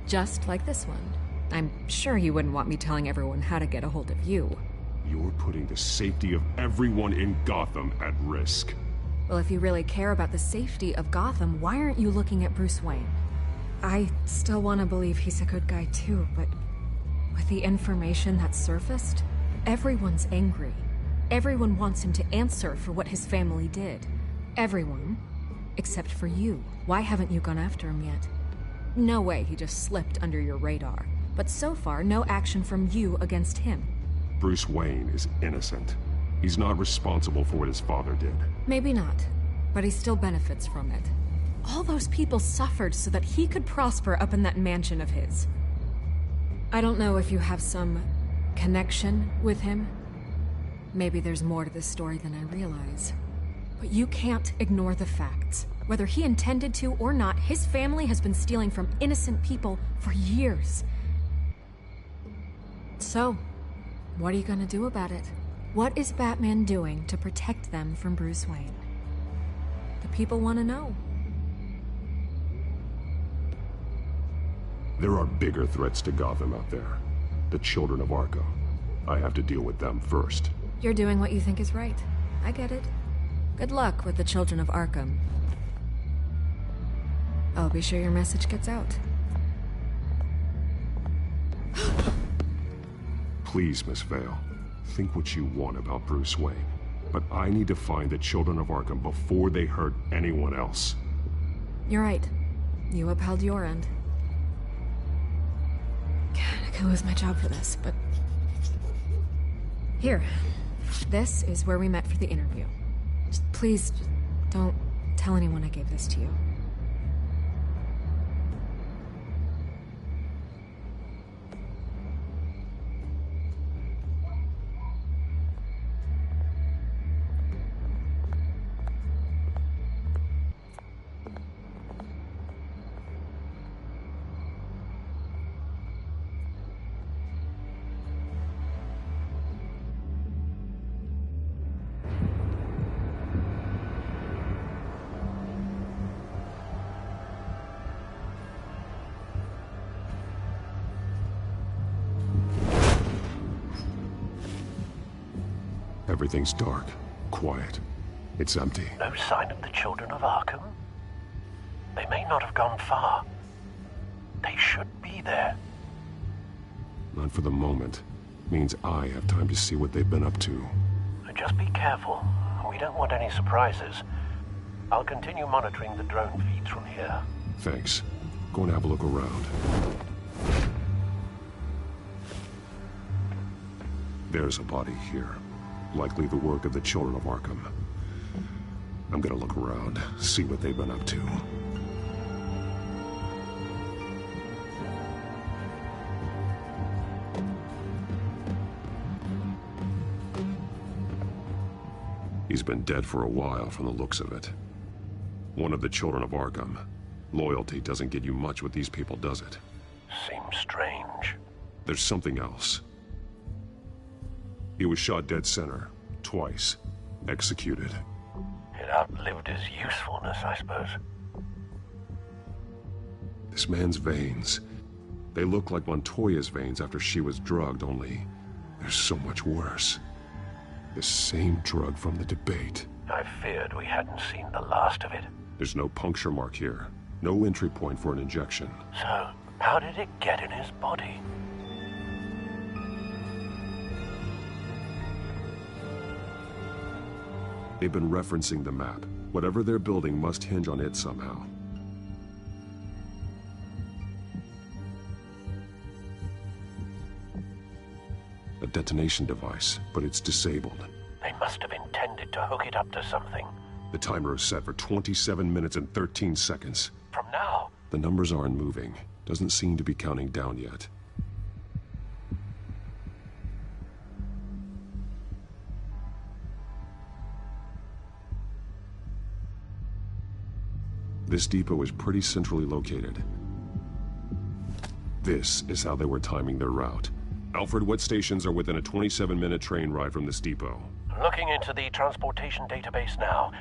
Just like this one. I'm sure you wouldn't want me telling everyone how to get a hold of you. You're putting the safety of everyone in Gotham at risk. Well, if you really care about the safety of Gotham, why aren't you looking at Bruce Wayne? I still want to believe he's a good guy too, but with the information that surfaced, everyone's angry. Everyone wants him to answer for what his family did. Everyone, except for you. Why haven't you gone after him yet? No way he just slipped under your radar. But so far, no action from you against him. Bruce Wayne is innocent. He's not responsible for what his father did. Maybe not, but he still benefits from it. All those people suffered so that he could prosper up in that mansion of his. I don't know if you have some connection with him. Maybe there's more to this story than I realize. But you can't ignore the facts. Whether he intended to or not, his family has been stealing from innocent people for years. So, what are you gonna do about it? What is Batman doing to protect them from Bruce Wayne? The people want to know. There are bigger threats to Gotham out there. The children of Arkham. I have to deal with them first. You're doing what you think is right. I get it. Good luck with the children of Arkham. I'll be sure your message gets out. Please, Miss Vale. Think what you want about Bruce Wayne. But I need to find the children of Arkham before they hurt anyone else. You're right. You upheld your end. God, I could lose my job for this, but... Here. This is where we met for the interview. Please, don't tell anyone I gave this to you. Everything's dark, quiet. It's empty. No sign of the children of Arkham? They may not have gone far. They should be there. Not for the moment. Means I have time to see what they've been up to. Just be careful. We don't want any surprises. I'll continue monitoring the drone feeds from here. Thanks. Go and have a look around. There's a body here. Likely the work of the children of Arkham. I'm gonna look around, see what they've been up to. He's been dead for a while from the looks of it. One of the children of Arkham. Loyalty doesn't get you much with these people, does it? Seems strange. There's something else. He was shot dead center, twice, executed. It outlived his usefulness, I suppose. This man's veins, they look like Montoya's veins after she was drugged, only they're so much worse. The same drug from the debate. I feared we hadn't seen the last of it. There's no puncture mark here. No entry point for an injection. So, how did it get in his body? They've been referencing the map. Whatever they're building must hinge on it somehow. A detonation device, but it's disabled. They must have intended to hook it up to something. The timer is set for 27 minutes and 13 seconds. From now? The numbers aren't moving. Doesn't seem to be counting down yet. This depot is pretty centrally located. This is how they were timing their route. Alfred, what stations are within a 27-minute train ride from this depot? Looking into the transportation database now.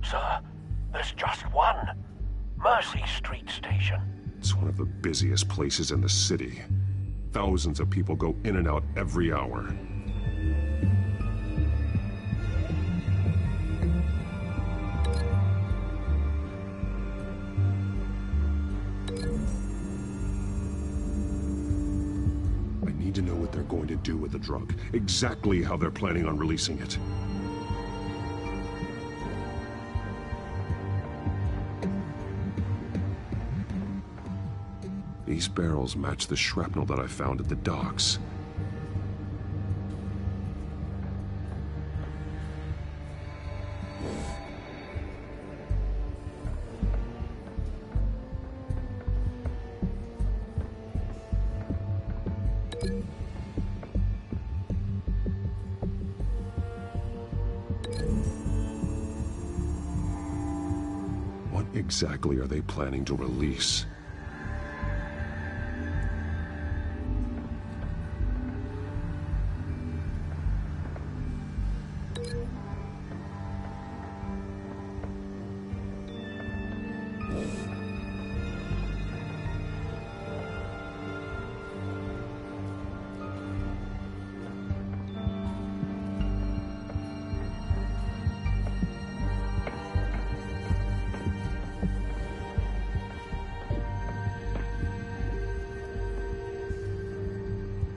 Sir, there's just one. Mercy Street Station. It's one of the busiest places in the city. Thousands of people go in and out every hour. I need to know what they're going to do with the drug. Exactly how they're planning on releasing it. These barrels match the shrapnel that I found at the docks. What exactly are they planning to release?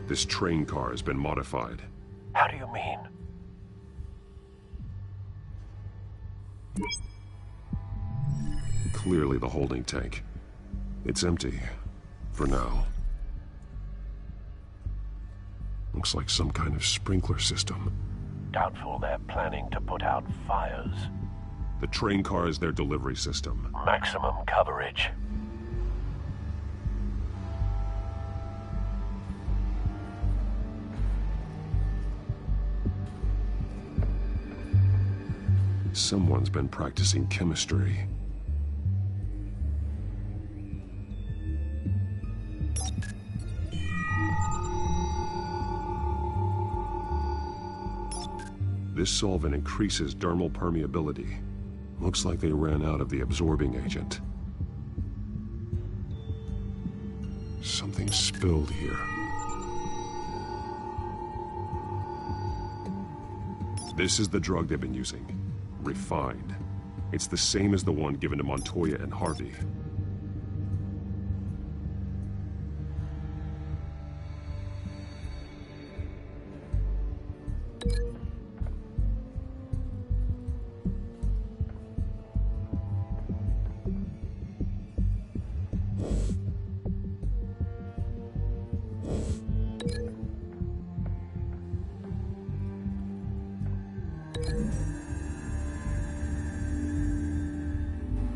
This train car has been modified. How do you mean? Clearly the holding tank. It's empty. For now. Looks like some kind of sprinkler system. Doubtful they're planning to put out fires. The train car is their delivery system. Maximum coverage. Someone's been practicing chemistry. This solvent increases dermal permeability. Looks like they ran out of the absorbing agent. Something spilled here. This is the drug they've been using. Refined. It's the same as the one given to Montoya and Harvey.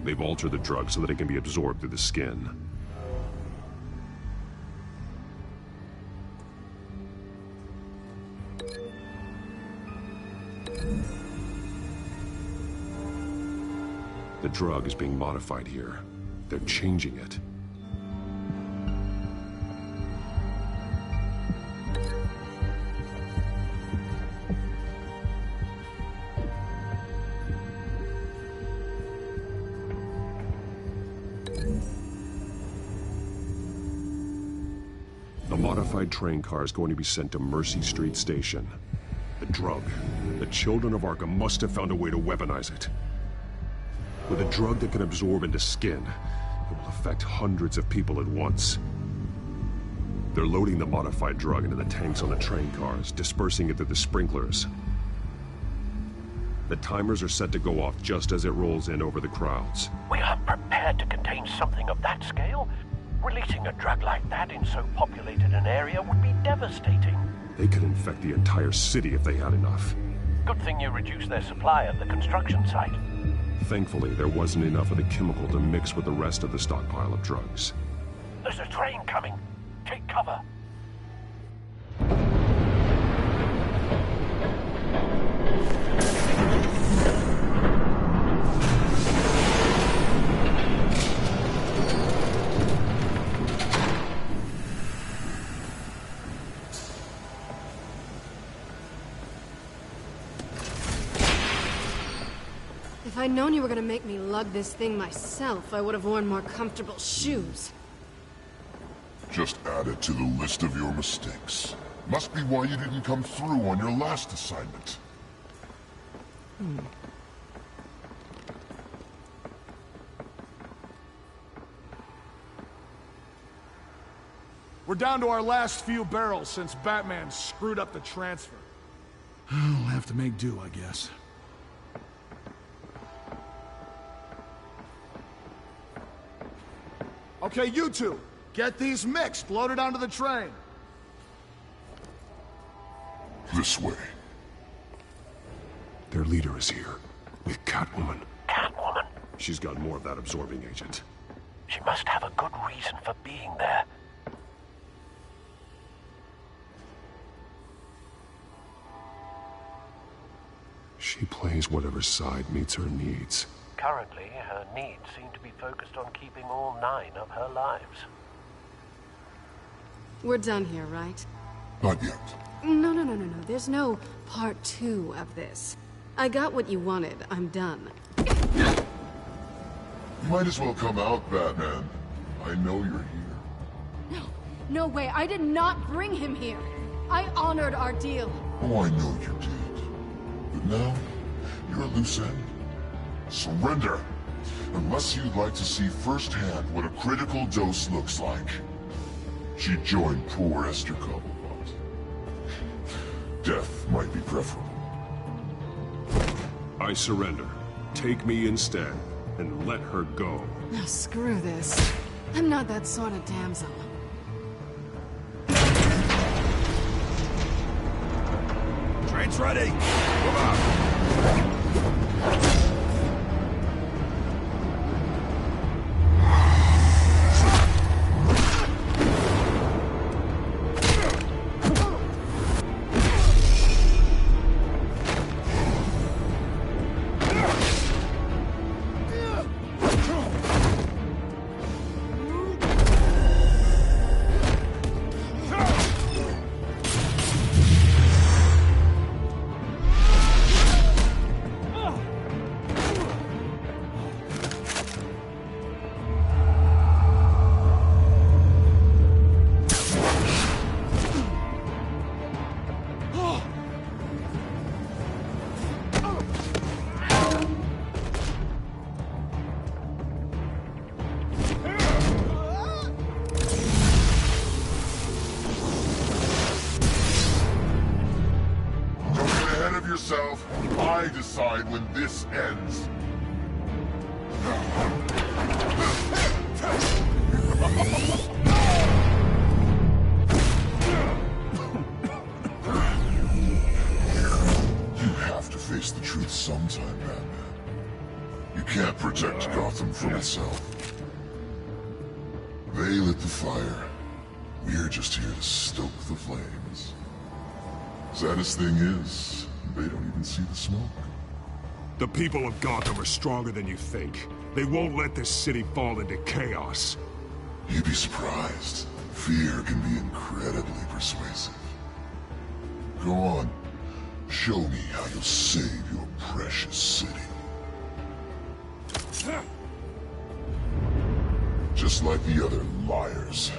They've altered the drug so that it can be absorbed through the skin. The drug is being modified here. They're changing it. The modified train car is going to be sent to Mercy Street Station. The drug. The children of Arkham must have found a way to weaponize it. With a drug that can absorb into skin, it will affect hundreds of people at once. They're loading the modified drug into the tanks on the train cars, dispersing it through the sprinklers. The timers are set to go off just as it rolls in over the crowds. We are prepared to contain something of that scale? Releasing a drug like that in so populated an area would be devastating. They could infect the entire city if they had enough. Good thing you reduced their supply at the construction site. Thankfully, there wasn't enough of the chemical to mix with the rest of the stockpile of drugs. There's a train coming. Take cover. If I'd known you were gonna make me lug this thing myself, I would have worn more comfortable shoes. Just add it to the list of your mistakes. Must be why you didn't come through on your last assignment. We're down to our last few barrels since Batman screwed up the transfer. We'll have to make do, I guess. Okay, you two, get these mixed, loaded onto the train. This way. Their leader is here, with Catwoman. Catwoman? She's got more of that absorbing agent. She must have a good reason for being there. She plays whatever side meets her needs. Currently, her needs seem to be focused on keeping all 9 of her lives. We're done here, right? Not yet. No. There's no part 2 of this. I got what you wanted. I'm done. You might as well come out, Batman. I know you're here. No way. I did not bring him here. I honored our deal. Oh, I know you did. But now, you're a loose end. Surrender! Unless you'd like to see firsthand what a critical dose looks like. She joined poor Esther Cobblepot. Death might be preferable. I surrender. Take me instead, and let her go. Now screw this. I'm not that sort of damsel. Train's ready! Move out! Yourself. I decide when this ends. You have to face the truth sometime, Batman. You can't protect Gotham from itself. They lit the fire. We're just here to stoke the flames. Saddest thing is, they don't even see the smoke. The people of Gotham are stronger than you think. They won't let this city fall into chaos. You'd be surprised. Fear can be incredibly persuasive. Go on. Show me how you'll save your precious city. Just like the other liars.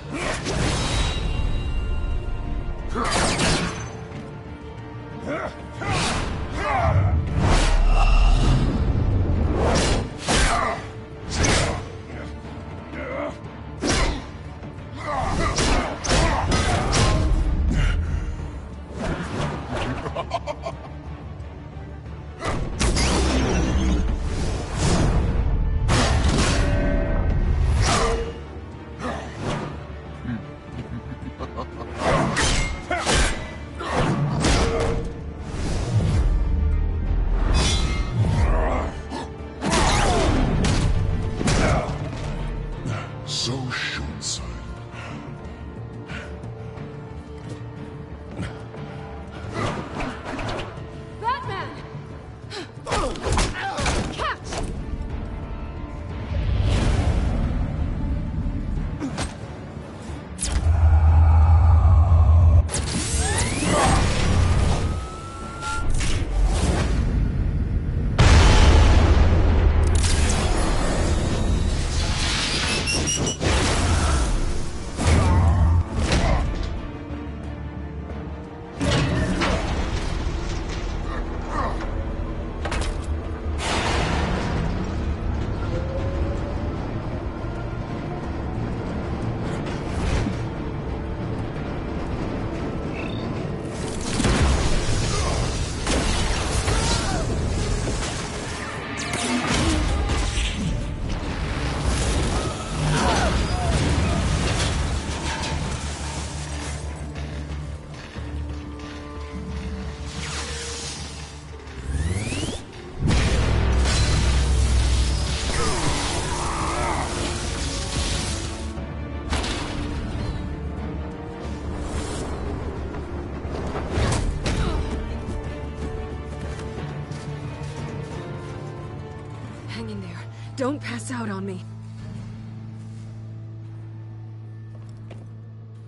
Don't pass out on me.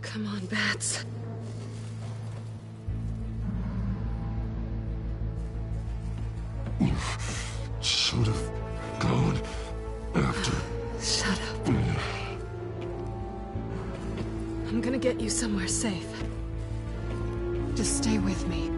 Come on, Bats. You should have gone after. Shut up. I'm gonna get you somewhere safe. Just stay with me.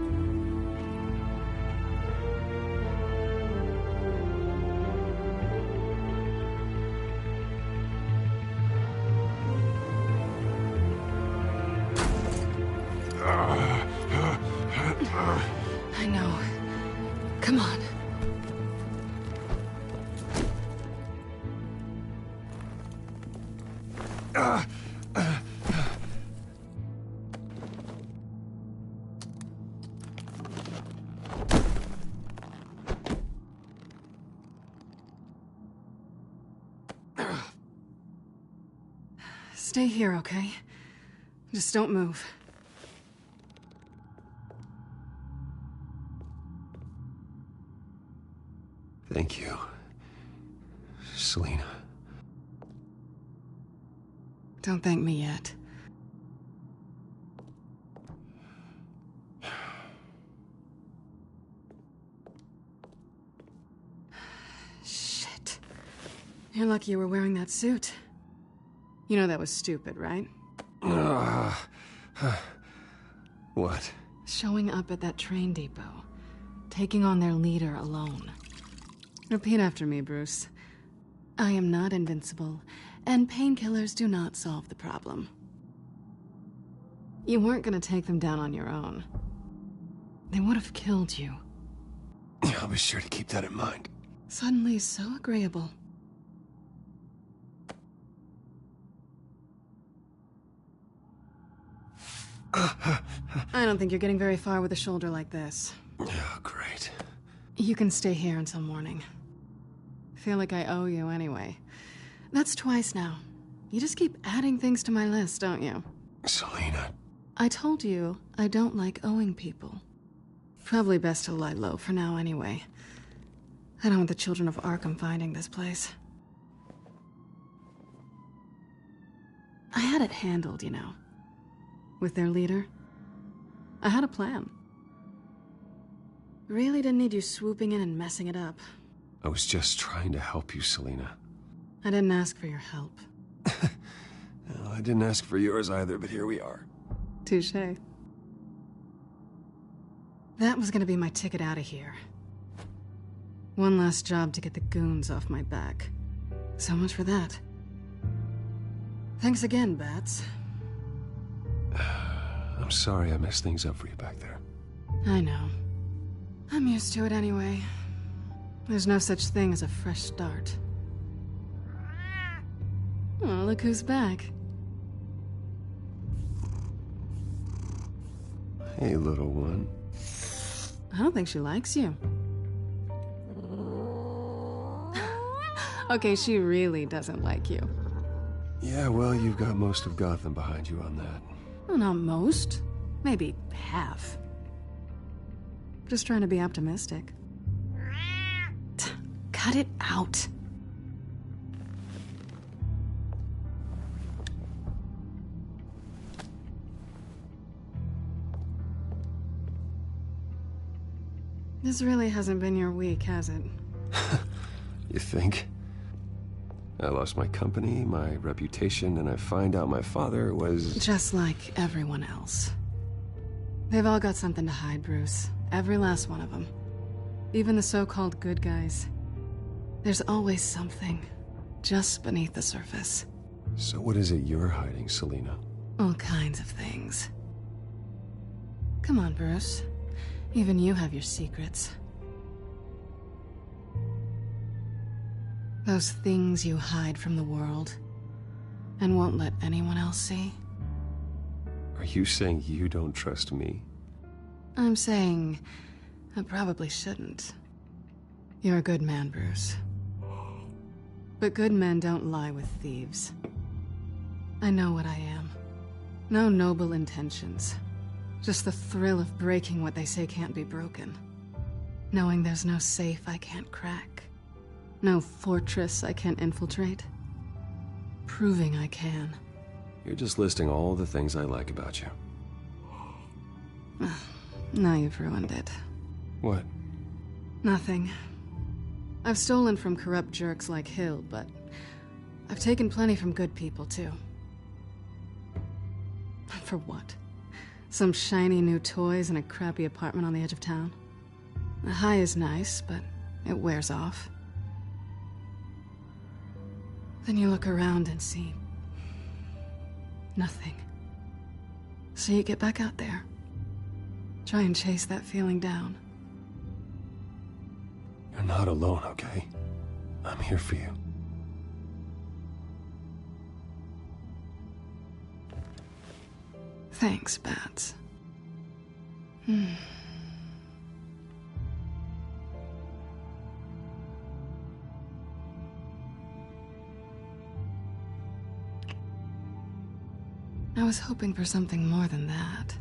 I know. Come on. Stay here, okay? Just don't move. Thank you, Selina. Don't thank me yet. Shit. You're lucky you were wearing that suit. You know that was stupid, right? What? Showing up at that train depot. Taking on their leader alone. Repeat after me, Bruce. I am not invincible, and painkillers do not solve the problem. You weren't gonna take them down on your own. They would have killed you. I'll be sure to keep that in mind. Suddenly so agreeable. I don't think you're getting very far with a shoulder like this. Oh, great. You can stay here until morning. Feel like I owe you anyway. That's twice now. You just keep adding things to my list, don't you? Selina. I told you I don't like owing people. Probably best to lie low for now anyway. I don't want the children of Arkham finding this place. I had it handled, you know. With their leader. I had a plan. Really didn't need you swooping in and messing it up. I was just trying to help you, Selina. I didn't ask for your help. Well, I didn't ask for yours either, but here we are. Touché. That was gonna be my ticket out of here. One last job to get the goons off my back. So much for that. Thanks again, Bats. I'm sorry I messed things up for you back there. I know. I'm used to it anyway. There's no such thing as a fresh start. Oh, look who's back. Hey, little one. I don't think she likes you. Okay, she really doesn't like you. Yeah, well, you've got most of Gotham behind you on that. Well, not most. Maybe half. Just trying to be optimistic. Cut it out. This really hasn't been your week, has it? You think? I lost my company, my reputation, and I find out my father was... Just like everyone else. They've all got something to hide, Bruce. Every last one of them. Even the so-called good guys. There's always something, just beneath the surface. So what is it you're hiding, Selina? All kinds of things. Come on, Bruce. Even you have your secrets. Those things you hide from the world and won't let anyone else see. Are you saying you don't trust me? I'm saying I probably shouldn't. You're a good man, Bruce. But good men don't lie with thieves. I know what I am. No noble intentions. Just the thrill of breaking what they say can't be broken. Knowing there's no safe I can't crack. No fortress I can't infiltrate. Proving I can. You're just listing all the things I like about you. Now you've ruined it. What? Nothing. I've stolen from corrupt jerks like Hill, but I've taken plenty from good people, too. For what? Some shiny new toys and a crappy apartment on the edge of town? The high is nice, but it wears off. Then you look around and see nothing. So you get back out there. Try and chase that feeling down. You're not alone, okay? I'm here for you. Thanks, Bats. I was hoping for something more than that.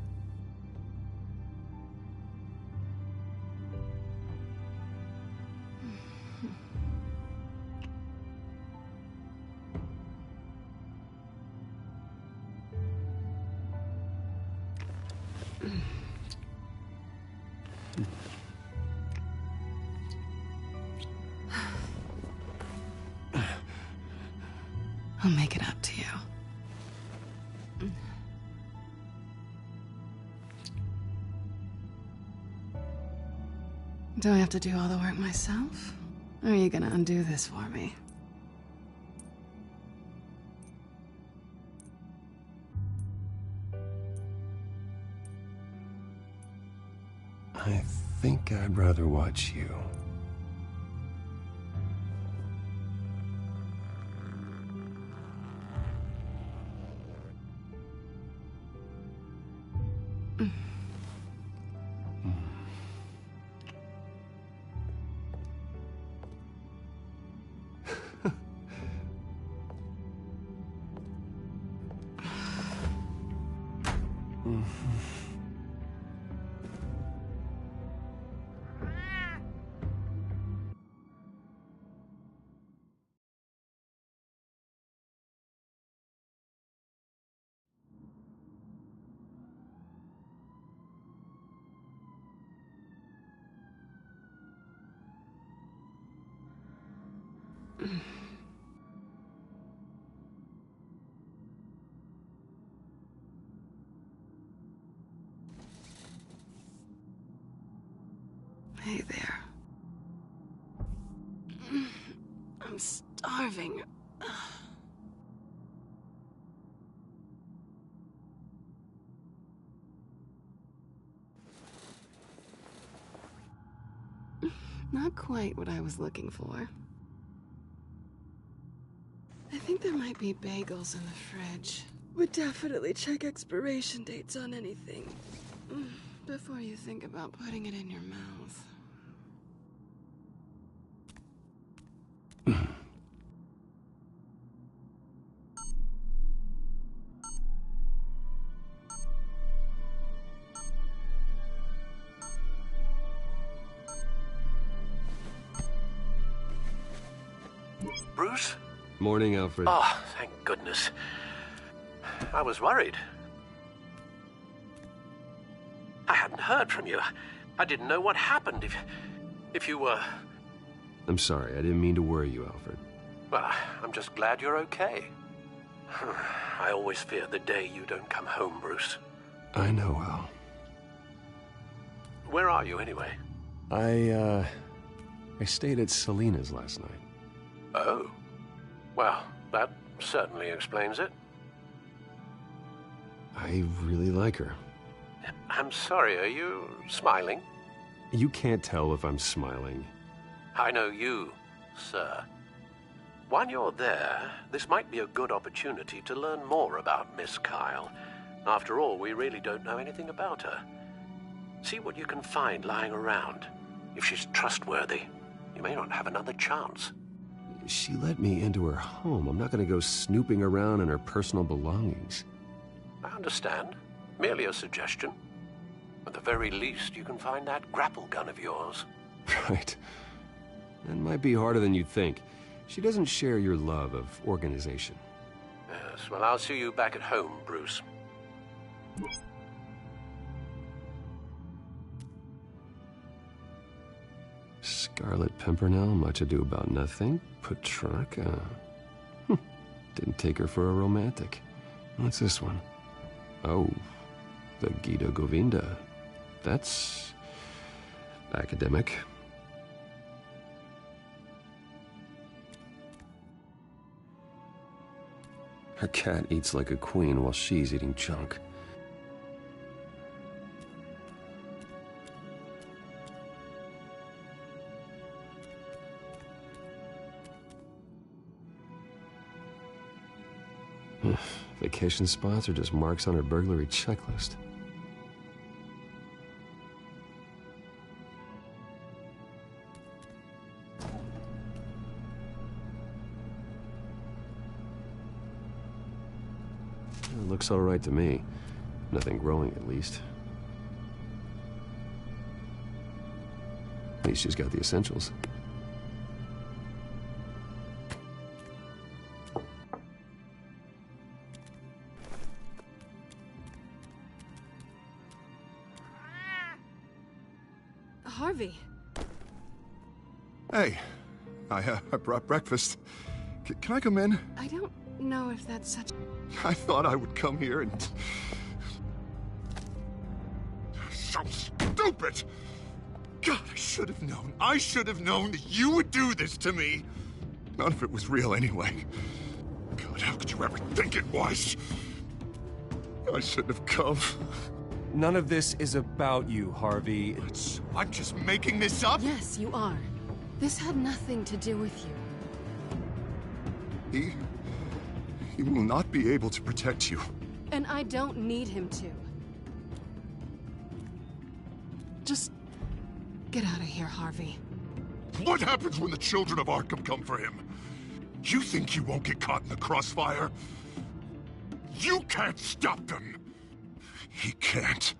I'll make it up to you. Do I have to do all the work myself? Or are you gonna undo this for me? I think I'd rather watch you. Hey there. I'm starving. Not quite what I was looking for. I think there might be bagels in the fridge. Would definitely check expiration dates on anything before you think about putting it in your mouth. Bruce? Morning, Alfred. Oh, thank goodness. I was worried. I hadn't heard from you. I didn't know what happened if you were... I'm sorry, I didn't mean to worry you, Alfred. Well, I'm just glad you're okay. I always fear the day you don't come home, Bruce. I know, Al. Where are you, anyway? I stayed at Selena's last night. Oh. Well, that certainly explains it. I really like her. I'm sorry, are you smiling? You can't tell if I'm smiling. I know you, sir. While you're there, this might be a good opportunity to learn more about Miss Kyle. After all, we really don't know anything about her. See what you can find lying around. If she's trustworthy, you may not have another chance. She let me into her home. I'm not going to go snooping around in her personal belongings. I understand. Merely a suggestion. At the very least, you can find that grapple gun of yours. Right. That might be harder than you'd think. She doesn't share your love of organization. Yes, well, I'll see you back at home, Bruce. Scarlet Pimpernel, Much Ado About Nothing, Petrarca. Didn't take her for a romantic. What's this one? Oh, the Gita Govinda. That's academic. Her cat eats like a queen while she's eating junk. Vacation spots are just marks on her burglary checklist. It looks all right to me. Nothing growing, at least. At least she's got the essentials. Harvey. Hey, I brought breakfast. Can I come in? I don't know if that's such... I thought I would come here and... So stupid! God, I should have known. I should have known that you would do this to me. None of it was real anyway. God, how could you ever think it was? I shouldn't have come. None of this is about you, Harvey. I'm just making this up? Yes, you are. This had nothing to do with you. He will not be able to protect you. And I don't need him to. Just get out of here, Harvey. What happens when the children of Arkham come for him? You think you won't get caught in the crossfire? You can't stop them! He can't.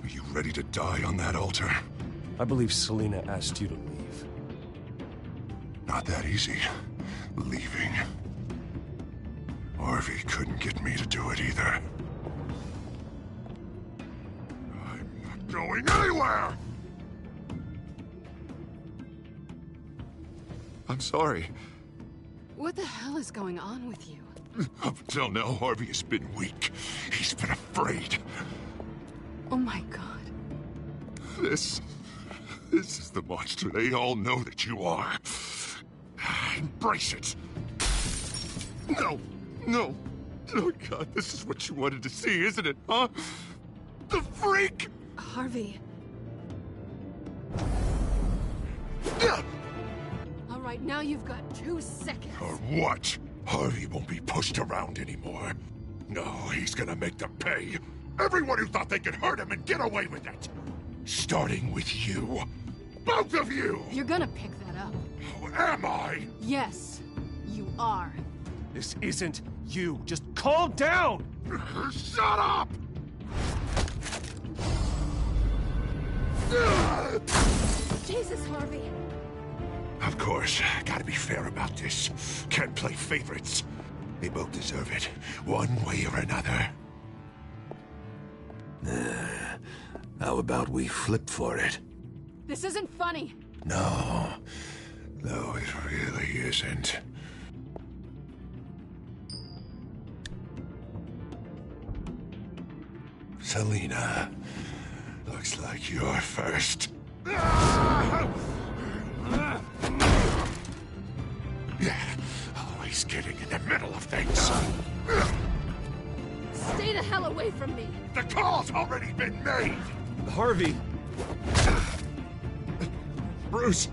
Are you ready to die on that altar? I believe Selina asked you to leave. Not that easy. Leaving. Harvey couldn't get me to do it either. I'm not going anywhere! I'm sorry. What the hell is going on with you? Up until now, Harvey has been weak. He's been afraid. Oh my god. This is the monster they all know that you are. Embrace it. No. Oh god, this is what you wanted to see, isn't it, huh? The freak! Harvey. All right, now you've got 2 seconds. Or what? Harvey won't be pushed around anymore. No, he's gonna make them pay. Everyone who thought they could hurt him and get away with it. Starting with you. Both of you! You're gonna pick that up. Who am I? Yes, you are. This isn't you. Just calm down! Shut up! Jesus, Harvey. Of course, gotta be fair about this. Can't play favorites. They both deserve it, one way or another. How about we flip for it? This isn't funny. No, it really isn't. Selina, looks like you're first. Yeah, always getting in the middle of things. Stay the hell away from me. The call's already been made. Harvey. Bruce.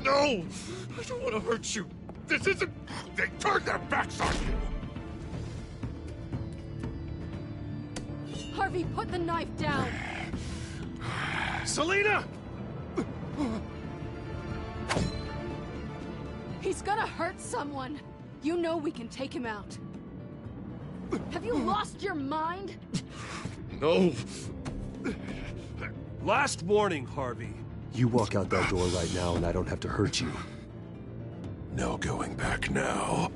No, I don't want to hurt you. This isn't... They turned their backs on you. Harvey, put the knife down. Selina! He's gonna hurt someone. You know we can take him out. Have you lost your mind? No. Last warning, Harvey. You walk out that door right now and I don't have to hurt you. No going back now.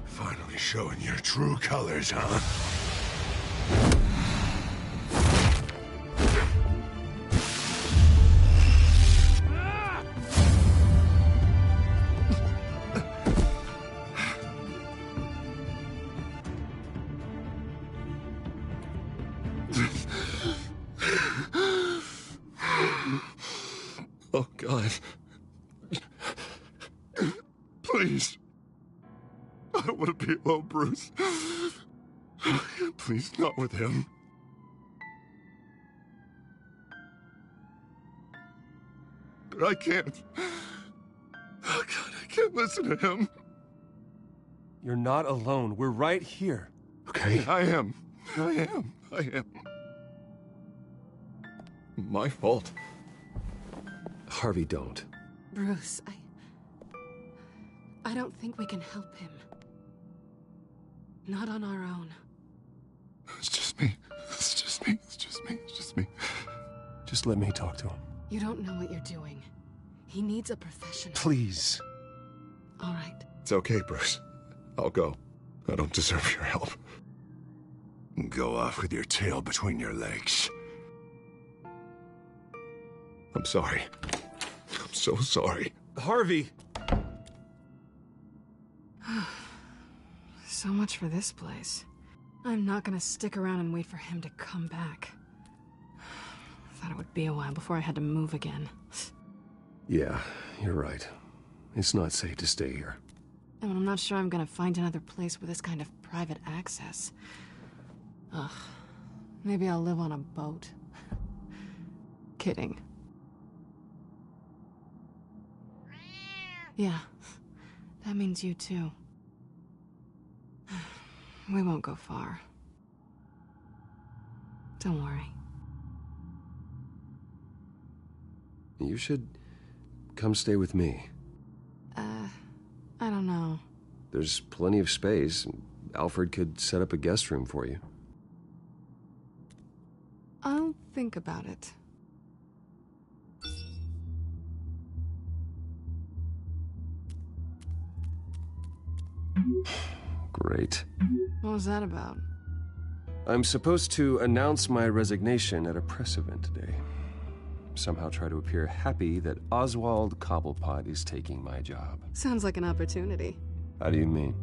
Finally showing your true colors, huh? Oh, God. Please. I don't want to be alone, Bruce. Please, not with him. But I can't. Oh, God, I can't listen to him. You're not alone. We're right here. Okay? I am. My fault. Harvey, don't. Bruce, I don't think we can help him. Not on our own. It's just me. Just let me talk to him. You don't know what you're doing. He needs a professional. Please. All right. It's okay, Bruce. I'll go. I don't deserve your help. Go off with your tail between your legs. I'm sorry. I'm so sorry. Harvey! So much for this place. I'm not gonna stick around and wait for him to come back. Thought it would be a while before I had to move again. Yeah, you're right. It's not safe to stay here. And I'm not sure I'm gonna find another place with this kind of private access. Ugh. Maybe I'll live on a boat. Kidding. Yeah. That means you too. We won't go far. Don't worry. You should come stay with me. I don't know. There's plenty of space. Alfred could set up a guest room for you. I'll think about it. Great. What was that about? I'm supposed to announce my resignation at a press event today. Somehow try to appear happy that Oswald Cobblepot is taking my job. Sounds like an opportunity. How do you mean?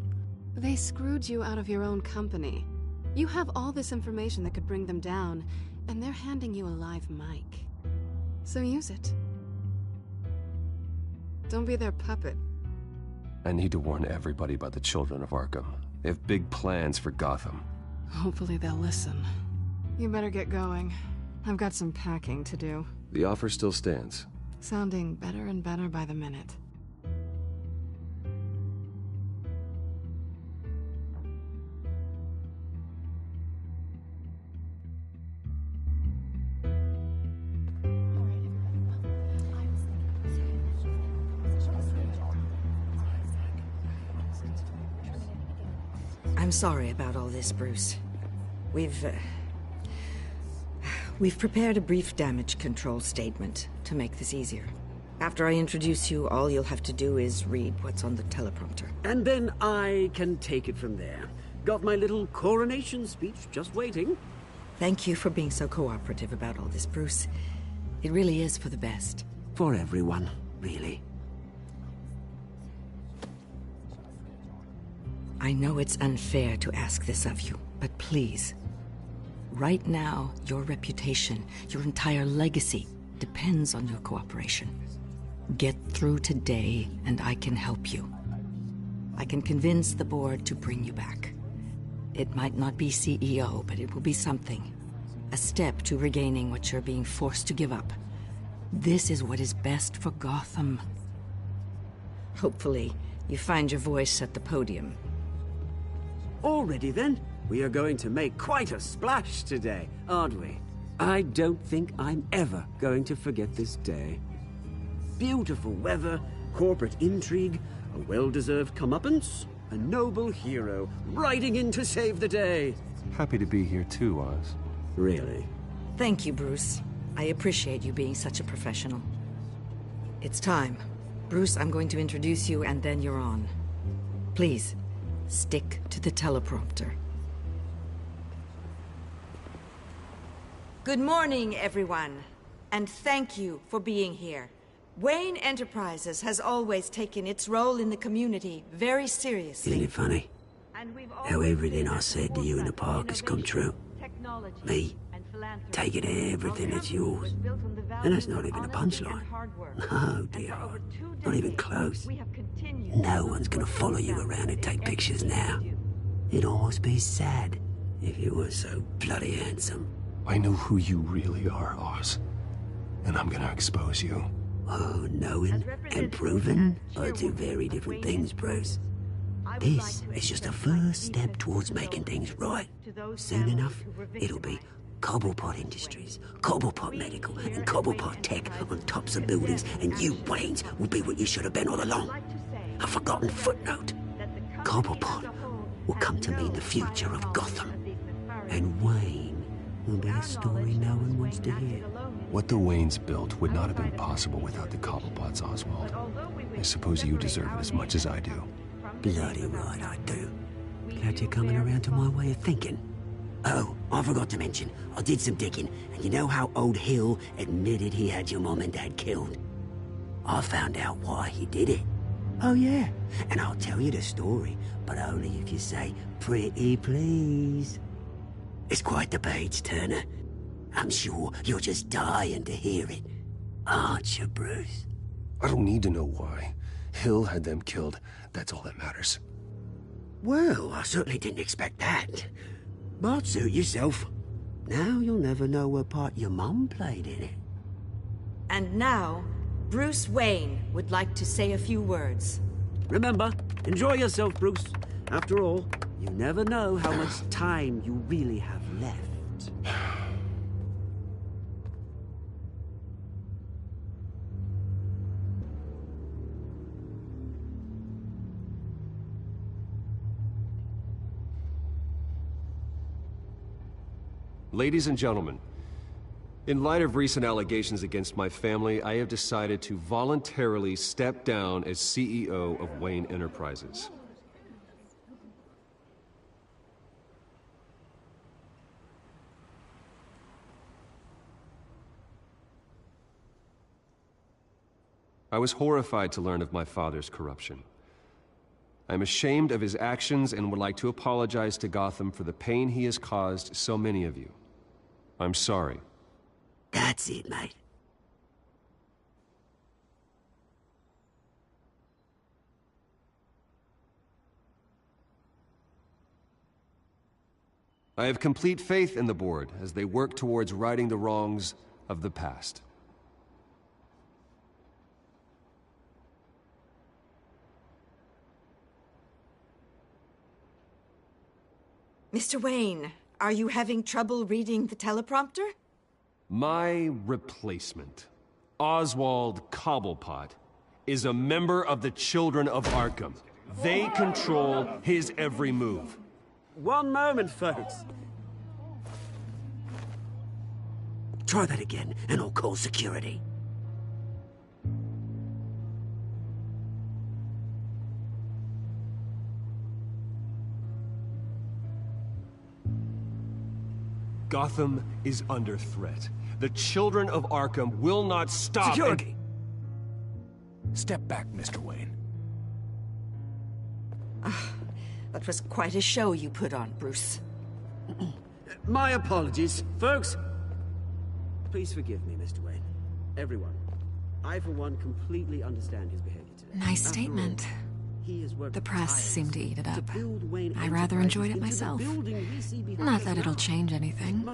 They screwed you out of your own company. You have all this information that could bring them down, and they're handing you a live mic. So use it. Don't be their puppet. I need to warn everybody about the children of Arkham. They have big plans for Gotham. Hopefully they'll listen. You better get going. I've got some packing to do. The offer still stands. Sounding better and better by the minute. I'm sorry about all this, Bruce. We've prepared a brief damage control statement to make this easier. After I introduce you, all you'll have to do is read what's on the teleprompter. And then I can take it from there. Got my little coronation speech just waiting. Thank you for being so cooperative about all this, Bruce. It really is for the best. For everyone, really. I know it's unfair to ask this of you, but please. Right now, your reputation, your entire legacy, depends on your cooperation. Get through today, and I can help you. I can convince the board to bring you back. It might not be CEO, but it will be something. A step to regaining what you're being forced to give up. This is what is best for Gotham. Hopefully, you find your voice at the podium. Already then? We are going to make quite a splash today, aren't we? I don't think I'm ever going to forget this day. Beautiful weather, corporate intrigue, a well-deserved comeuppance, a noble hero riding in to save the day. Happy to be here too, Oz. Really? Thank you, Bruce. I appreciate you being such a professional. It's time. Bruce, I'm going to introduce you and then you're on. Please, stick to the teleprompter. Good morning, everyone, and thank you for being here. Wayne Enterprises has always taken its role in the community very seriously. Isn't it funny? How everything I said to you in the park has come true. Me, taking everything that's yours. And that's not even a punchline. No, dear heart. Not even close. No one's gonna follow you around and take pictures now. It'd almost be sad if you were so bloody handsome. I know who you really are, Oz. And I'm gonna expose you. Oh, knowing and proving are two very different things, Bruce. This is just a first step towards making things right. Soon enough, it'll be Cobblepot Industries, Cobblepot Medical, and Cobblepot Tech on tops of buildings, and you, Waynes, will be what you should have been all along. A forgotten footnote. Cobblepot will come to mean the future of Gotham. And Wayne will be a story no one wants to hear. What the Waynes built would not have been possible without the Cobblepots, Oswald. I suppose you deserve it as much as I do. Bloody right I do. Glad you're coming around to my way of thinking. Oh, I forgot to mention, I did some digging, and you know how old Hill admitted he had your mom and dad killed? I found out why he did it. Oh yeah, and I'll tell you the story, but only if you say, pretty please. It's quite the page turner. I'm sure you're just dying to hear it. Aren't you, Bruce? I don't need to know why. Hill had them killed. That's all that matters. Well, I certainly didn't expect that. But suit yourself. Now you'll never know what part your mum played in it. And now, Bruce Wayne would like to say a few words. Remember, enjoy yourself, Bruce. After all, you never know how much time you really have left. Ladies and gentlemen, in light of recent allegations against my family, I have decided to voluntarily step down as CEO of Wayne Enterprises. I was horrified to learn of my father's corruption. I'm ashamed of his actions and would like to apologize to Gotham for the pain he has caused so many of you. I'm sorry. That's it, mate. I have complete faith in the board as they work towards righting the wrongs of the past. Mr. Wayne, are you having trouble reading the teleprompter? My replacement, Oswald Cobblepot, is a member of the Children of Arkham. They control his every move. One moment, folks. Try that again, and I'll call security. Gotham is under threat. The Children of Arkham will not stop. Security! Step back, Mr. Wayne. That was quite a show you put on, Bruce. My apologies, folks. Please forgive me, Mr. Wayne. Everyone. I, for one, completely understand his behavior today. Nice statement. The press seemed to eat it up. I rather enjoyed it myself. Not that it'll change anything.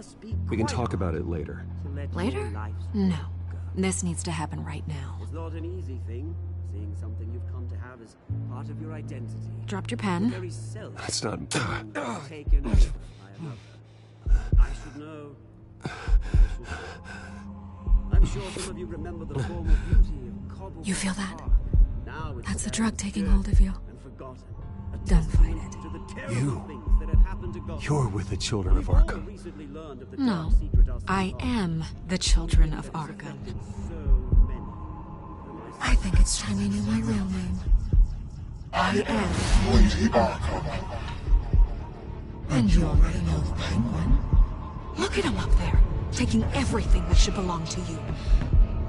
We can talk about it later. Later? No. This needs to happen right now. It's not an easy thing, seeing something you've come to have as part of your identity. Dropped your pen. That's not... Taken over by another. I should know. I'm sure some of you remember the former beauty of Cobble. You feel that? Now it's That's the drug taking hold of you. Don't fight it. You're with the Children of Arkham. No, I am the Children of Arkham. I think it's time you knew my real name. I am Lady Arkham. And you already know the Penguin. Look at him up there, taking everything that should belong to you.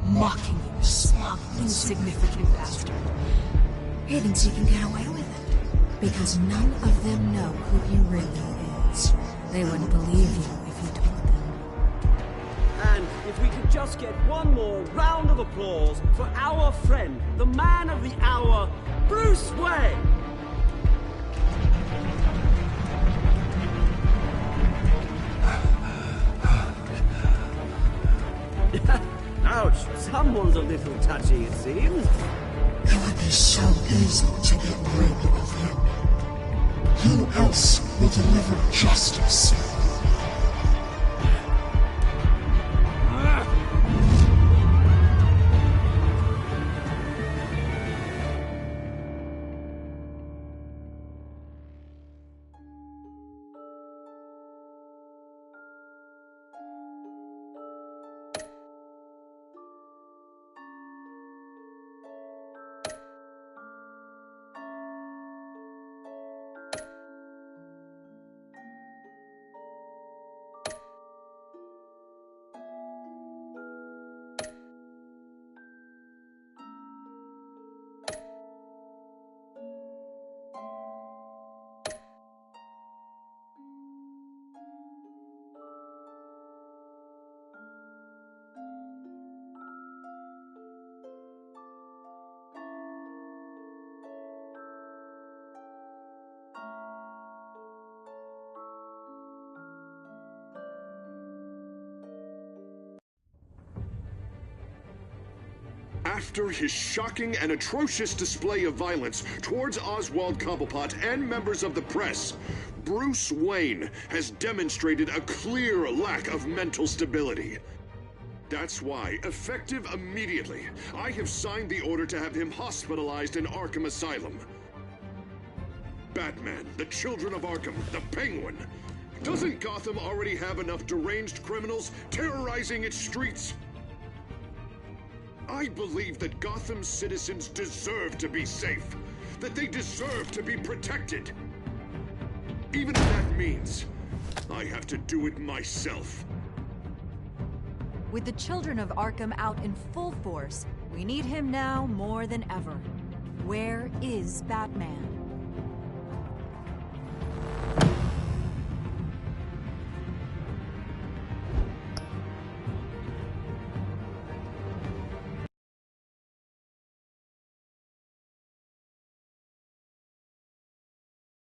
Mocking you, smug, insignificant bastard. He thinks he can get away with it, because none of them know who he really is. They wouldn't believe you if you told them. And if we could just get one more round of applause for our friend, the man of the hour, Bruce Wayne! Ouch, someone's a little touchy, it seems. It would be so easy to get rid of him. Who else will deliver justice? After his shocking and atrocious display of violence towards Oswald Cobblepot and members of the press, Bruce Wayne has demonstrated a clear lack of mental stability. That's why, effective immediately, I have signed the order to have him hospitalized in Arkham Asylum. Batman, the Children of Arkham, the Penguin, Doesn't Gotham already have enough deranged criminals terrorizing its streets? I believe that Gotham's citizens deserve to be safe, that they deserve to be protected. Even if that means I have to do it myself. With the children of Arkham out in full force, we need him now more than ever. Where is Batman?